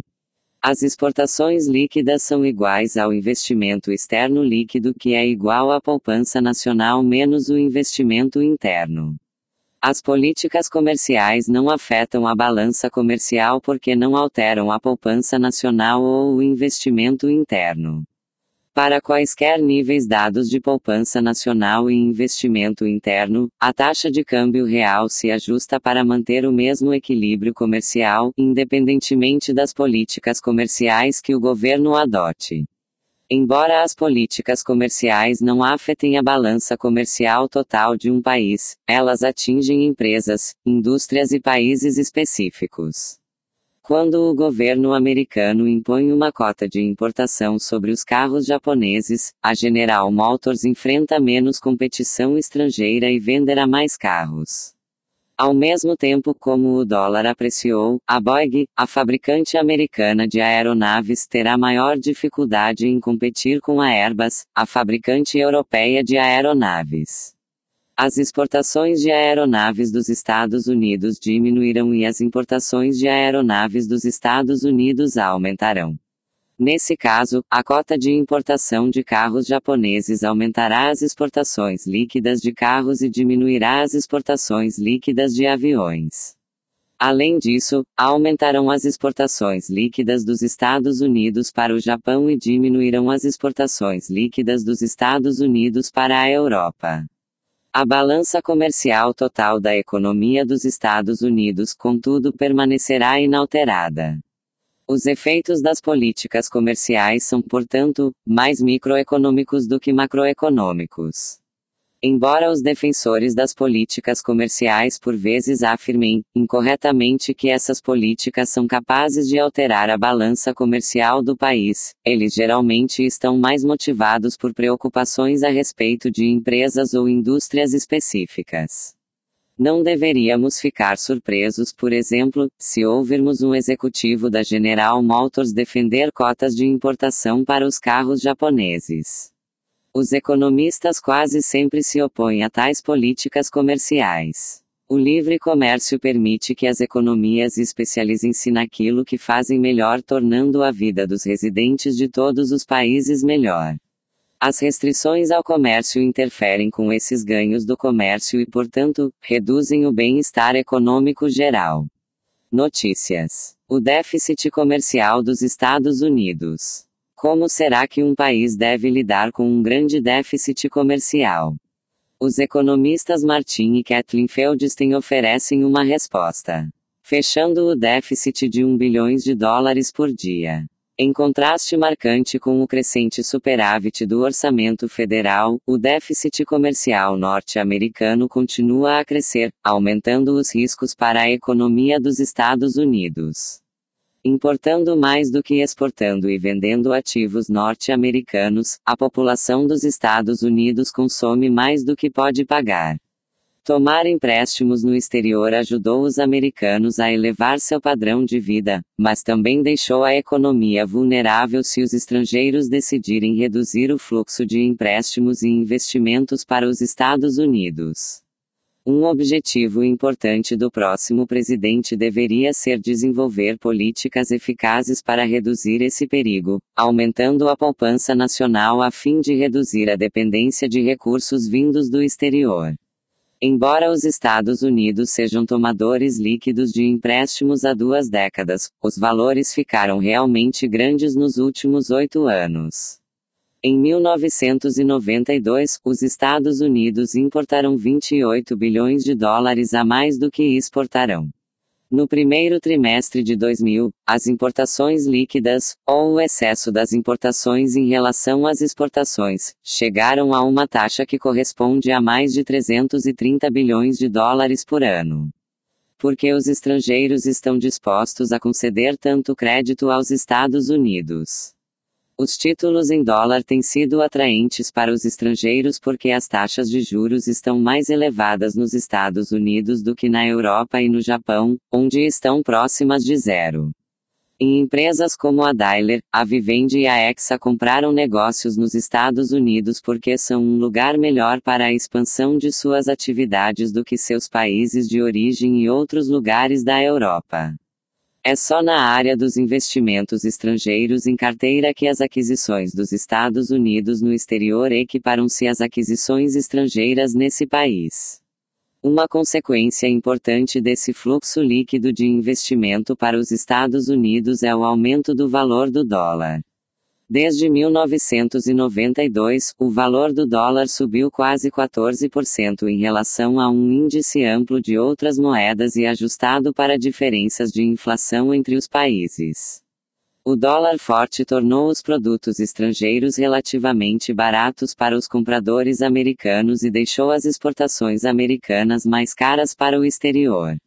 As exportações líquidas são iguais ao investimento externo líquido, que é igual à poupança nacional menos o investimento interno. As políticas comerciais não afetam a balança comercial porque não alteram a poupança nacional ou o investimento interno. Para quaisquer níveis dados de poupança nacional e investimento interno, a taxa de câmbio real se ajusta para manter o mesmo equilíbrio comercial, independentemente das políticas comerciais que o governo adote. Embora as políticas comerciais não afetem a balança comercial total de um país, elas atingem empresas, indústrias e países específicos. Quando o governo americano impõe uma cota de importação sobre os carros japoneses, a General Motors enfrenta menos competição estrangeira e venderá mais carros. Ao mesmo tempo como o dólar apreciou, a Boeing, a fabricante americana de aeronaves, terá maior dificuldade em competir com a Airbus, a fabricante europeia de aeronaves. As exportações de aeronaves dos Estados Unidos diminuirão e as importações de aeronaves dos Estados Unidos aumentarão. Nesse caso, a cota de importação de carros japoneses aumentará as exportações líquidas de carros e diminuirá as exportações líquidas de aviões. Além disso, aumentarão as exportações líquidas dos Estados Unidos para o Japão e diminuirão as exportações líquidas dos Estados Unidos para a Europa. A balança comercial total da economia dos Estados Unidos, contudo, permanecerá inalterada. Os efeitos das políticas comerciais são, portanto, mais microeconômicos do que macroeconômicos. Embora os defensores das políticas comerciais por vezes afirmem, incorretamente, que essas políticas são capazes de alterar a balança comercial do país, eles geralmente estão mais motivados por preocupações a respeito de empresas ou indústrias específicas. Não deveríamos ficar surpresos, por exemplo, se ouvirmos um executivo da General Motors defender cotas de importação para os carros japoneses. Os economistas quase sempre se opõem a tais políticas comerciais. O livre comércio permite que as economias especializem-se naquilo que fazem melhor, tornando a vida dos residentes de todos os países melhor. As restrições ao comércio interferem com esses ganhos do comércio e, portanto, reduzem o bem-estar econômico geral. Notícias: o déficit comercial dos Estados Unidos. Como será que um país deve lidar com um grande déficit comercial? Os economistas Martin e Kathleen Feldstein oferecem uma resposta. Fechando o déficit de US$ 1 bilhão por dia. Em contraste marcante com o crescente superávit do orçamento federal, o déficit comercial norte-americano continua a crescer, aumentando os riscos para a economia dos Estados Unidos. Importando mais do que exportando e vendendo ativos norte-americanos, a população dos Estados Unidos consome mais do que pode pagar. Tomar empréstimos no exterior ajudou os americanos a elevar seu padrão de vida, mas também deixou a economia vulnerável se os estrangeiros decidirem reduzir o fluxo de empréstimos e investimentos para os Estados Unidos. Um objetivo importante do próximo presidente deveria ser desenvolver políticas eficazes para reduzir esse perigo, aumentando a poupança nacional a fim de reduzir a dependência de recursos vindos do exterior. Embora os Estados Unidos sejam tomadores líquidos de empréstimos há 2 décadas, os valores ficaram realmente grandes nos últimos 8 anos. Em 1992, os Estados Unidos importaram 28 bilhões de dólares a mais do que exportaram. No primeiro trimestre de 2000, as importações líquidas, ou o excesso das importações em relação às exportações, chegaram a uma taxa que corresponde a mais de 330 bilhões de dólares por ano. Porque os estrangeiros estão dispostos a conceder tanto crédito aos Estados Unidos. Os títulos em dólar têm sido atraentes para os estrangeiros porque as taxas de juros estão mais elevadas nos Estados Unidos do que na Europa e no Japão, onde estão próximas de zero. Em empresas como a Daimler, a Vivendi e a Exa compraram negócios nos Estados Unidos porque são um lugar melhor para a expansão de suas atividades do que seus países de origem e outros lugares da Europa. É só na área dos investimentos estrangeiros em carteira que as aquisições dos Estados Unidos no exterior equiparam-se às aquisições estrangeiras nesse país. Uma consequência importante desse fluxo líquido de investimento para os Estados Unidos é o aumento do valor do dólar. Desde 1992, o valor do dólar subiu quase 14% em relação a um índice amplo de outras moedas e ajustado para diferenças de inflação entre os países. O dólar forte tornou os produtos estrangeiros relativamente baratos para os compradores americanos e deixou as exportações americanas mais caras para o exterior.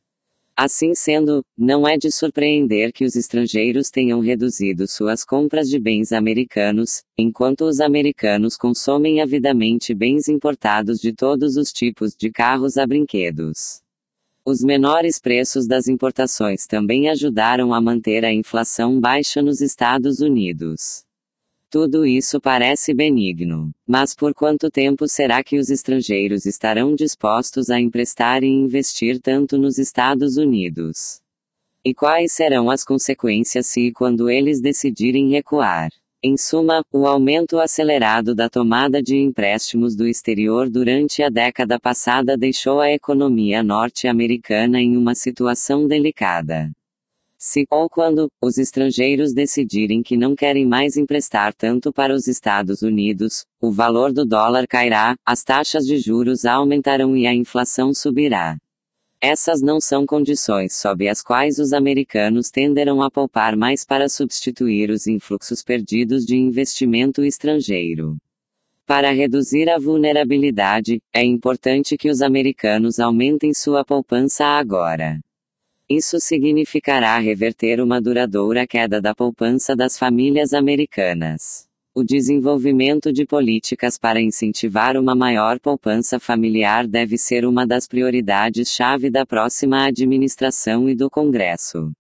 Assim sendo, não é de surpreender que os estrangeiros tenham reduzido suas compras de bens americanos, enquanto os americanos consomem avidamente bens importados de todos os tipos de carros a brinquedos. Os menores preços das importações também ajudaram a manter a inflação baixa nos Estados Unidos. Tudo isso parece benigno. Mas por quanto tempo será que os estrangeiros estarão dispostos a emprestar e investir tanto nos Estados Unidos? E quais serão as consequências se e quando eles decidirem recuar? Em suma, o aumento acelerado da tomada de empréstimos do exterior durante a década passada deixou a economia norte-americana em uma situação delicada. Se, ou quando, os estrangeiros decidirem que não querem mais emprestar tanto para os Estados Unidos, o valor do dólar cairá, as taxas de juros aumentarão e a inflação subirá. Essas não são condições sob as quais os americanos tenderão a poupar mais para substituir os influxos perdidos de investimento estrangeiro. Para reduzir a vulnerabilidade, é importante que os americanos aumentem sua poupança agora. Isso significará reverter uma duradoura queda da poupança das famílias americanas. O desenvolvimento de políticas para incentivar uma maior poupança familiar deve ser uma das prioridades-chave da próxima administração e do Congresso.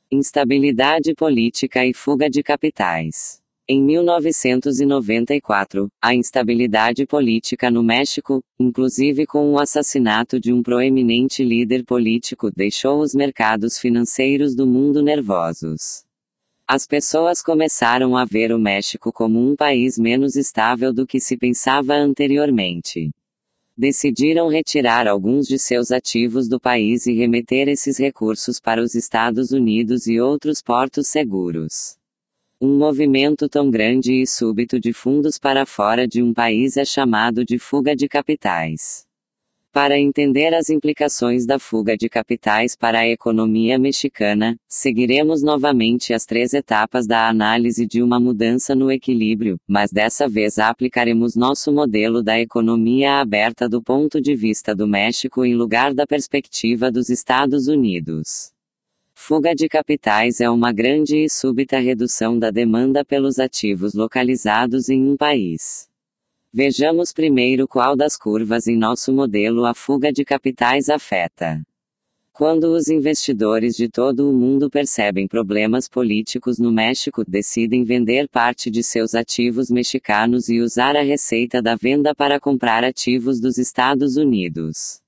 Instabilidade política e fuga de capitais. Em 1994, a instabilidade política no México, inclusive com o assassinato de um proeminente líder político, deixou os mercados financeiros do mundo nervosos. As pessoas começaram a ver o México como um país menos estável do que se pensava anteriormente. Decidiram retirar alguns de seus ativos do país e remeter esses recursos para os Estados Unidos e outros portos seguros. Um movimento tão grande e súbito de fundos para fora de um país é chamado de fuga de capitais. Para entender as implicações da fuga de capitais para a economia mexicana, seguiremos novamente as 3 etapas da análise de uma mudança no equilíbrio, mas dessa vez aplicaremos nosso modelo da economia aberta do ponto de vista do México em lugar da perspectiva dos Estados Unidos. Fuga de capitais é uma grande e súbita redução da demanda pelos ativos localizados em um país. Vejamos primeiro qual das curvas em nosso modelo a fuga de capitais afeta. Quando os investidores de todo o mundo percebem problemas políticos no México, decidem vender parte de seus ativos mexicanos e usar a receita da venda para comprar ativos dos Estados Unidos.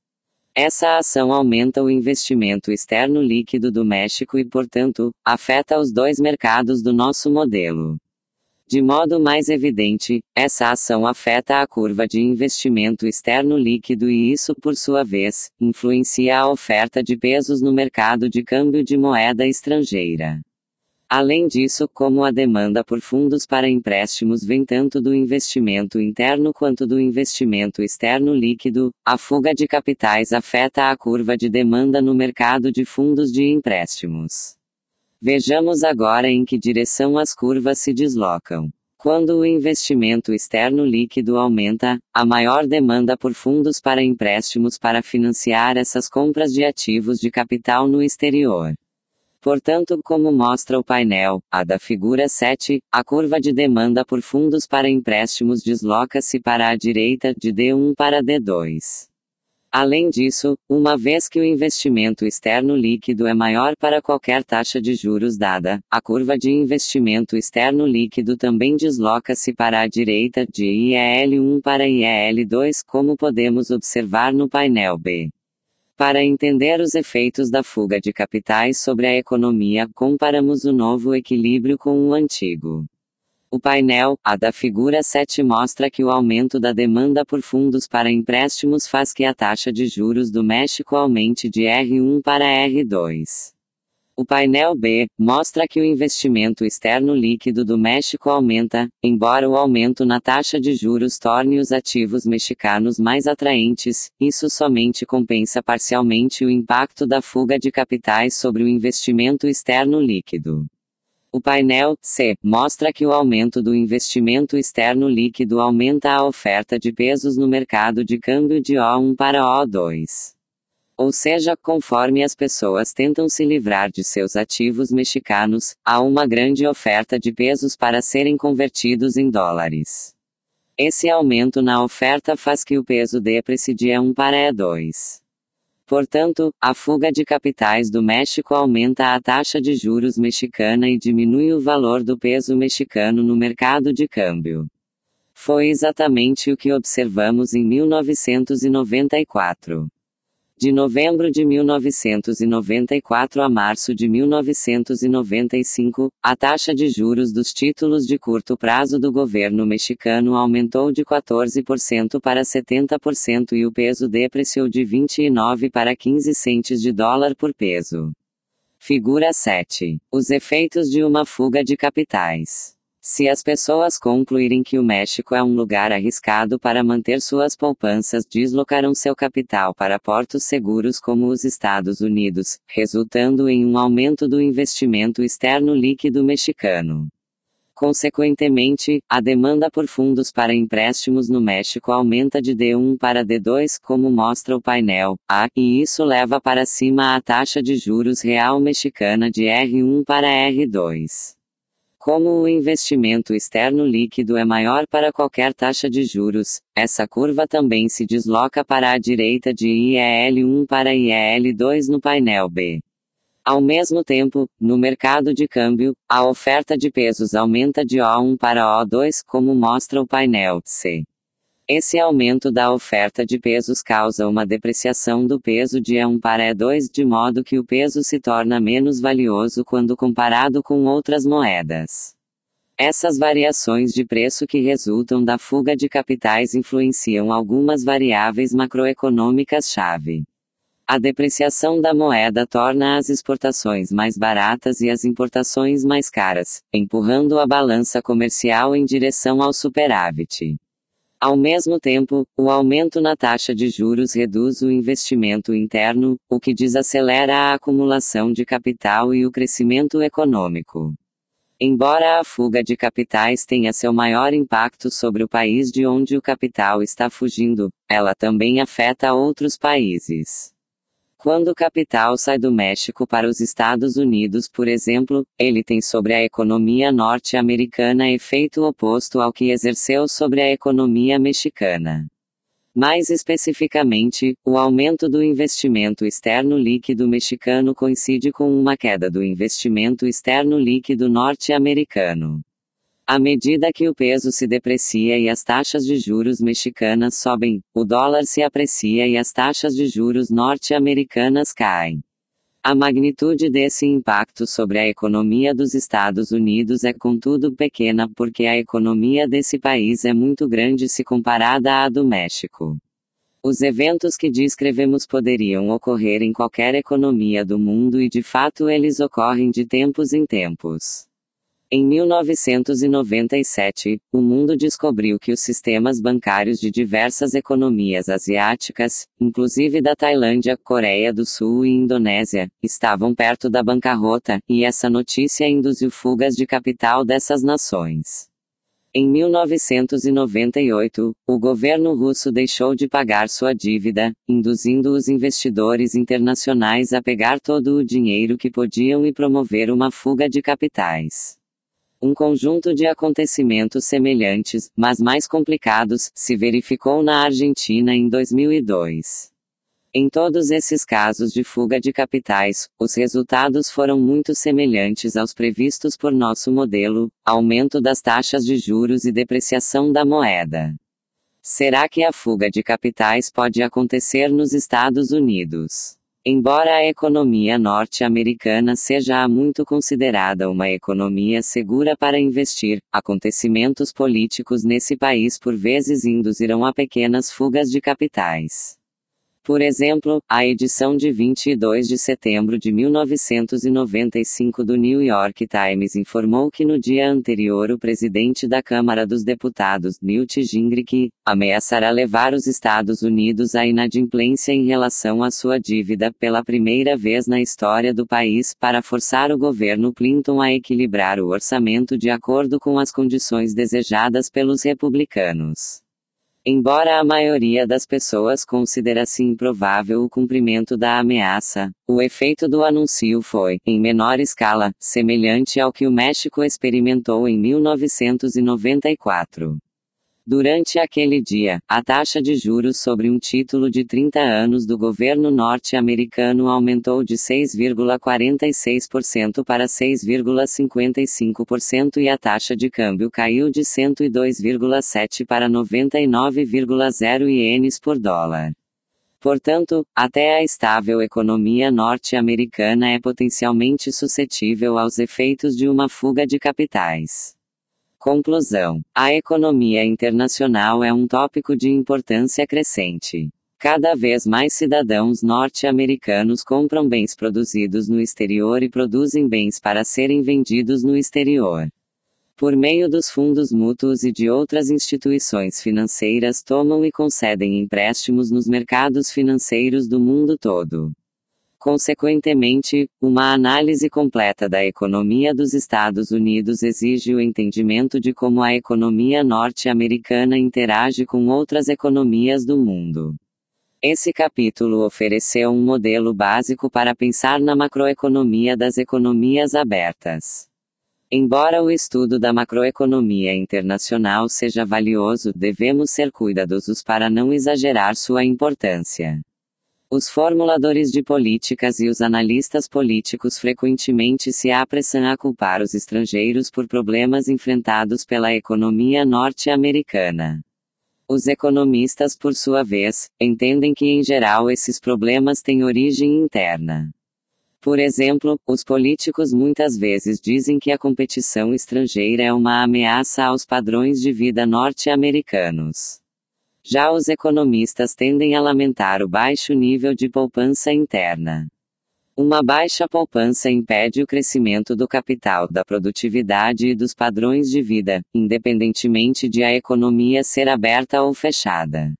Essa ação aumenta o investimento externo líquido do México e, portanto, afeta os 2 mercados do nosso modelo. De modo mais evidente, essa ação afeta a curva de investimento externo líquido e isso, por sua vez, influencia a oferta de pesos no mercado de câmbio de moeda estrangeira. Além disso, como a demanda por fundos para empréstimos vem tanto do investimento interno quanto do investimento externo líquido, a fuga de capitais afeta a curva de demanda no mercado de fundos de empréstimos. Vejamos agora em que direção as curvas se deslocam. Quando o investimento externo líquido aumenta, há maior demanda por fundos para empréstimos para financiar essas compras de ativos de capital no exterior. Portanto, como mostra o painel A da figura 7, a curva de demanda por fundos para empréstimos desloca-se para a direita, de D1 para D2. Além disso, uma vez que o investimento externo líquido é maior para qualquer taxa de juros dada, a curva de investimento externo líquido também desloca-se para a direita, de IEL1 para IEL2, como podemos observar no painel B. Para entender os efeitos da fuga de capitais sobre a economia, comparamos o novo equilíbrio com o antigo. O painel A da figura 7 mostra que o aumento da demanda por fundos para empréstimos faz que a taxa de juros do México aumente de R1 para R2. O painel B mostra que o investimento externo líquido do México aumenta, embora o aumento na taxa de juros torne os ativos mexicanos mais atraentes, isso somente compensa parcialmente o impacto da fuga de capitais sobre o investimento externo líquido. O painel C mostra que o aumento do investimento externo líquido aumenta a oferta de pesos no mercado de câmbio de O1 para O2. Ou seja, conforme as pessoas tentam se livrar de seus ativos mexicanos, há uma grande oferta de pesos para serem convertidos em dólares. Esse aumento na oferta faz que o peso deprecie de E1 para E2. Portanto, a fuga de capitais do México aumenta a taxa de juros mexicana e diminui o valor do peso mexicano no mercado de câmbio. Foi exatamente o que observamos em 1994. De novembro de 1994 a março de 1995, a taxa de juros dos títulos de curto prazo do governo mexicano aumentou de 14% para 70% e o peso depreciou de 29 para 15 centes de dólar por peso. Figura 7. Os efeitos de uma fuga de capitais. Se as pessoas concluírem que o México é um lugar arriscado para manter suas poupanças, deslocarão seu capital para portos seguros como os Estados Unidos, resultando em um aumento do investimento externo líquido mexicano. Consequentemente, a demanda por fundos para empréstimos no México aumenta de D1 para D2, como mostra o painel A, e isso leva para cima a taxa de juros real mexicana de R1 para R2. Como o investimento externo líquido é maior para qualquer taxa de juros, essa curva também se desloca para a direita de IEL1 para IEL2 no painel B. Ao mesmo tempo, no mercado de câmbio, a oferta de pesos aumenta de O1 para O2, como mostra o painel C. Esse aumento da oferta de pesos causa uma depreciação do peso de E1 para E2, de modo que o peso se torna menos valioso quando comparado com outras moedas. Essas variações de preço que resultam da fuga de capitais influenciam algumas variáveis macroeconômicas-chave. A depreciação da moeda torna as exportações mais baratas e as importações mais caras, empurrando a balança comercial em direção ao superávit. Ao mesmo tempo, o aumento na taxa de juros reduz o investimento interno, o que desacelera a acumulação de capital e o crescimento econômico. Embora a fuga de capitais tenha seu maior impacto sobre o país de onde o capital está fugindo, ela também afeta outros países. Quando o capital sai do México para os Estados Unidos, por exemplo, ele tem sobre a economia norte-americana efeito oposto ao que exerceu sobre a economia mexicana. Mais especificamente, o aumento do investimento externo líquido mexicano coincide com uma queda do investimento externo líquido norte-americano. À medida que o peso se deprecia e as taxas de juros mexicanas sobem, o dólar se aprecia e as taxas de juros norte-americanas caem. A magnitude desse impacto sobre a economia dos Estados Unidos é contudo pequena porque a economia desse país é muito grande se comparada à do México. Os eventos que descrevemos poderiam ocorrer em qualquer economia do mundo e de fato eles ocorrem de tempos em tempos. Em 1997, o mundo descobriu que os sistemas bancários de diversas economias asiáticas, inclusive da Tailândia, Coreia do Sul e Indonésia, estavam perto da bancarrota, e essa notícia induziu fugas de capital dessas nações. Em 1998, o governo russo deixou de pagar sua dívida, induzindo os investidores internacionais a pegar todo o dinheiro que podiam e promover uma fuga de capitais. Um conjunto de acontecimentos semelhantes, mas mais complicados, se verificou na Argentina em 2002. Em todos esses casos de fuga de capitais, os resultados foram muito semelhantes aos previstos por nosso modelo: aumento das taxas de juros e depreciação da moeda. Será que a fuga de capitais pode acontecer nos Estados Unidos? Embora a economia norte-americana seja há muito considerada uma economia segura para investir, acontecimentos políticos nesse país por vezes induzirão a pequenas fugas de capitais. Por exemplo, a edição de 22 de setembro de 1995 do New York Times informou que no dia anterior o presidente da Câmara dos Deputados, Newt Gingrich, ameaçara levar os Estados Unidos à inadimplência em relação à sua dívida pela primeira vez na história do país para forçar o governo Clinton a equilibrar o orçamento de acordo com as condições desejadas pelos republicanos. Embora a maioria das pessoas considerasse improvável o cumprimento da ameaça, o efeito do anúncio foi, em menor escala, semelhante ao que o México experimentou em 1994. Durante aquele dia, a taxa de juros sobre um título de 30 anos do governo norte-americano aumentou de 6,46% para 6,55% e a taxa de câmbio caiu de 102,7 para 99,0 ienes por dólar. Portanto, até a estável economia norte-americana é potencialmente suscetível aos efeitos de uma fuga de capitais. Conclusão: a economia internacional é um tópico de importância crescente. Cada vez mais cidadãos norte-americanos compram bens produzidos no exterior e produzem bens para serem vendidos no exterior. Por meio dos fundos mútuos e de outras instituições financeiras tomam e concedem empréstimos nos mercados financeiros do mundo todo. Consequentemente, uma análise completa da economia dos Estados Unidos exige o entendimento de como a economia norte-americana interage com outras economias do mundo. Esse capítulo ofereceu um modelo básico para pensar na macroeconomia das economias abertas. Embora o estudo da macroeconomia internacional seja valioso, devemos ser cuidadosos para não exagerar sua importância. Os formuladores de políticas e os analistas políticos frequentemente se apressam a culpar os estrangeiros por problemas enfrentados pela economia norte-americana. Os economistas, por sua vez, entendem que em geral esses problemas têm origem interna. Por exemplo, os políticos muitas vezes dizem que a competição estrangeira é uma ameaça aos padrões de vida norte-americanos. Já os economistas tendem a lamentar o baixo nível de poupança interna. Uma baixa poupança impede o crescimento do capital, da produtividade e dos padrões de vida, independentemente de a economia ser aberta ou fechada.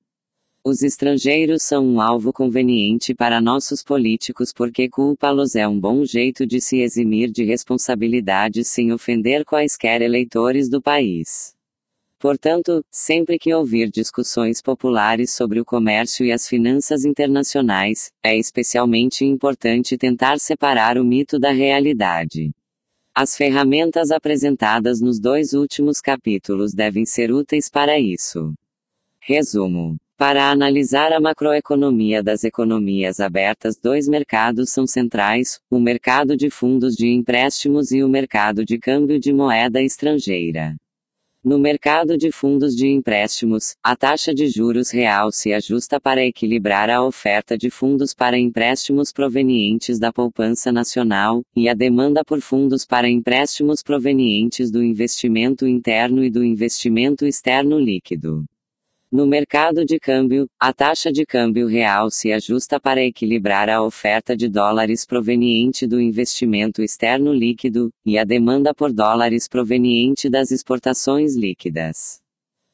Os estrangeiros são um alvo conveniente para nossos políticos porque culpá-los é um bom jeito de se eximir de responsabilidades sem ofender quaisquer eleitores do país. Portanto, sempre que ouvir discussões populares sobre o comércio e as finanças internacionais, é especialmente importante tentar separar o mito da realidade. As ferramentas apresentadas nos 2 últimos capítulos devem ser úteis para isso. Resumo. Para analisar a macroeconomia das economias abertas, 2 mercados são centrais: o mercado de fundos de empréstimos e o mercado de câmbio de moeda estrangeira. No mercado de fundos de empréstimos, a taxa de juros real se ajusta para equilibrar a oferta de fundos para empréstimos provenientes da poupança nacional, e a demanda por fundos para empréstimos provenientes do investimento interno e do investimento externo líquido. No mercado de câmbio, a taxa de câmbio real se ajusta para equilibrar a oferta de dólares proveniente do investimento externo líquido, e a demanda por dólares proveniente das exportações líquidas.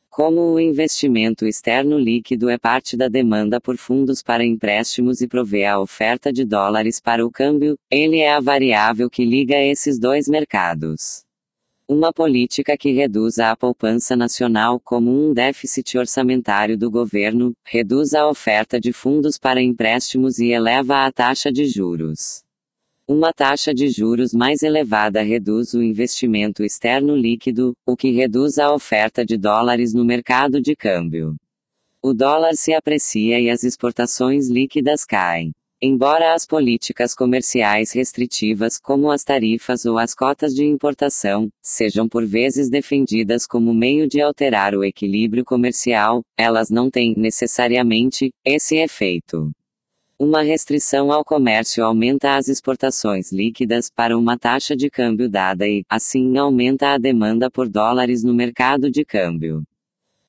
Como o investimento externo líquido é parte da demanda por fundos para empréstimos e provê a oferta de dólares para o câmbio, ele é a variável que liga esses 2 mercados. Uma política que reduza a poupança nacional como um déficit orçamentário do governo, reduz a oferta de fundos para empréstimos e eleva a taxa de juros. Uma taxa de juros mais elevada reduz o investimento externo líquido, o que reduz a oferta de dólares no mercado de câmbio. O dólar se aprecia e as exportações líquidas caem. Embora as políticas comerciais restritivas, como as tarifas ou as cotas de importação, sejam por vezes defendidas como meio de alterar o equilíbrio comercial, elas não têm, necessariamente, esse efeito. Uma restrição ao comércio aumenta as exportações líquidas para uma taxa de câmbio dada e, assim, aumenta a demanda por dólares no mercado de câmbio.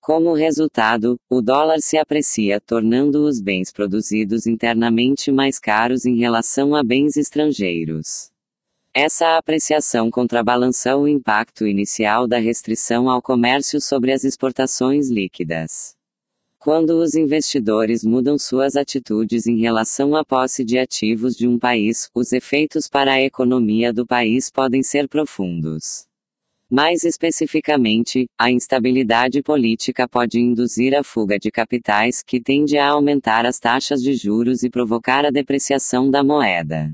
Como resultado, o dólar se aprecia, tornando os bens produzidos internamente mais caros em relação a bens estrangeiros. Essa apreciação contrabalança o impacto inicial da restrição ao comércio sobre as exportações líquidas. Quando os investidores mudam suas atitudes em relação à posse de ativos de um país, os efeitos para a economia do país podem ser profundos. Mais especificamente, a instabilidade política pode induzir a fuga de capitais, que tende a aumentar as taxas de juros e provocar a depreciação da moeda.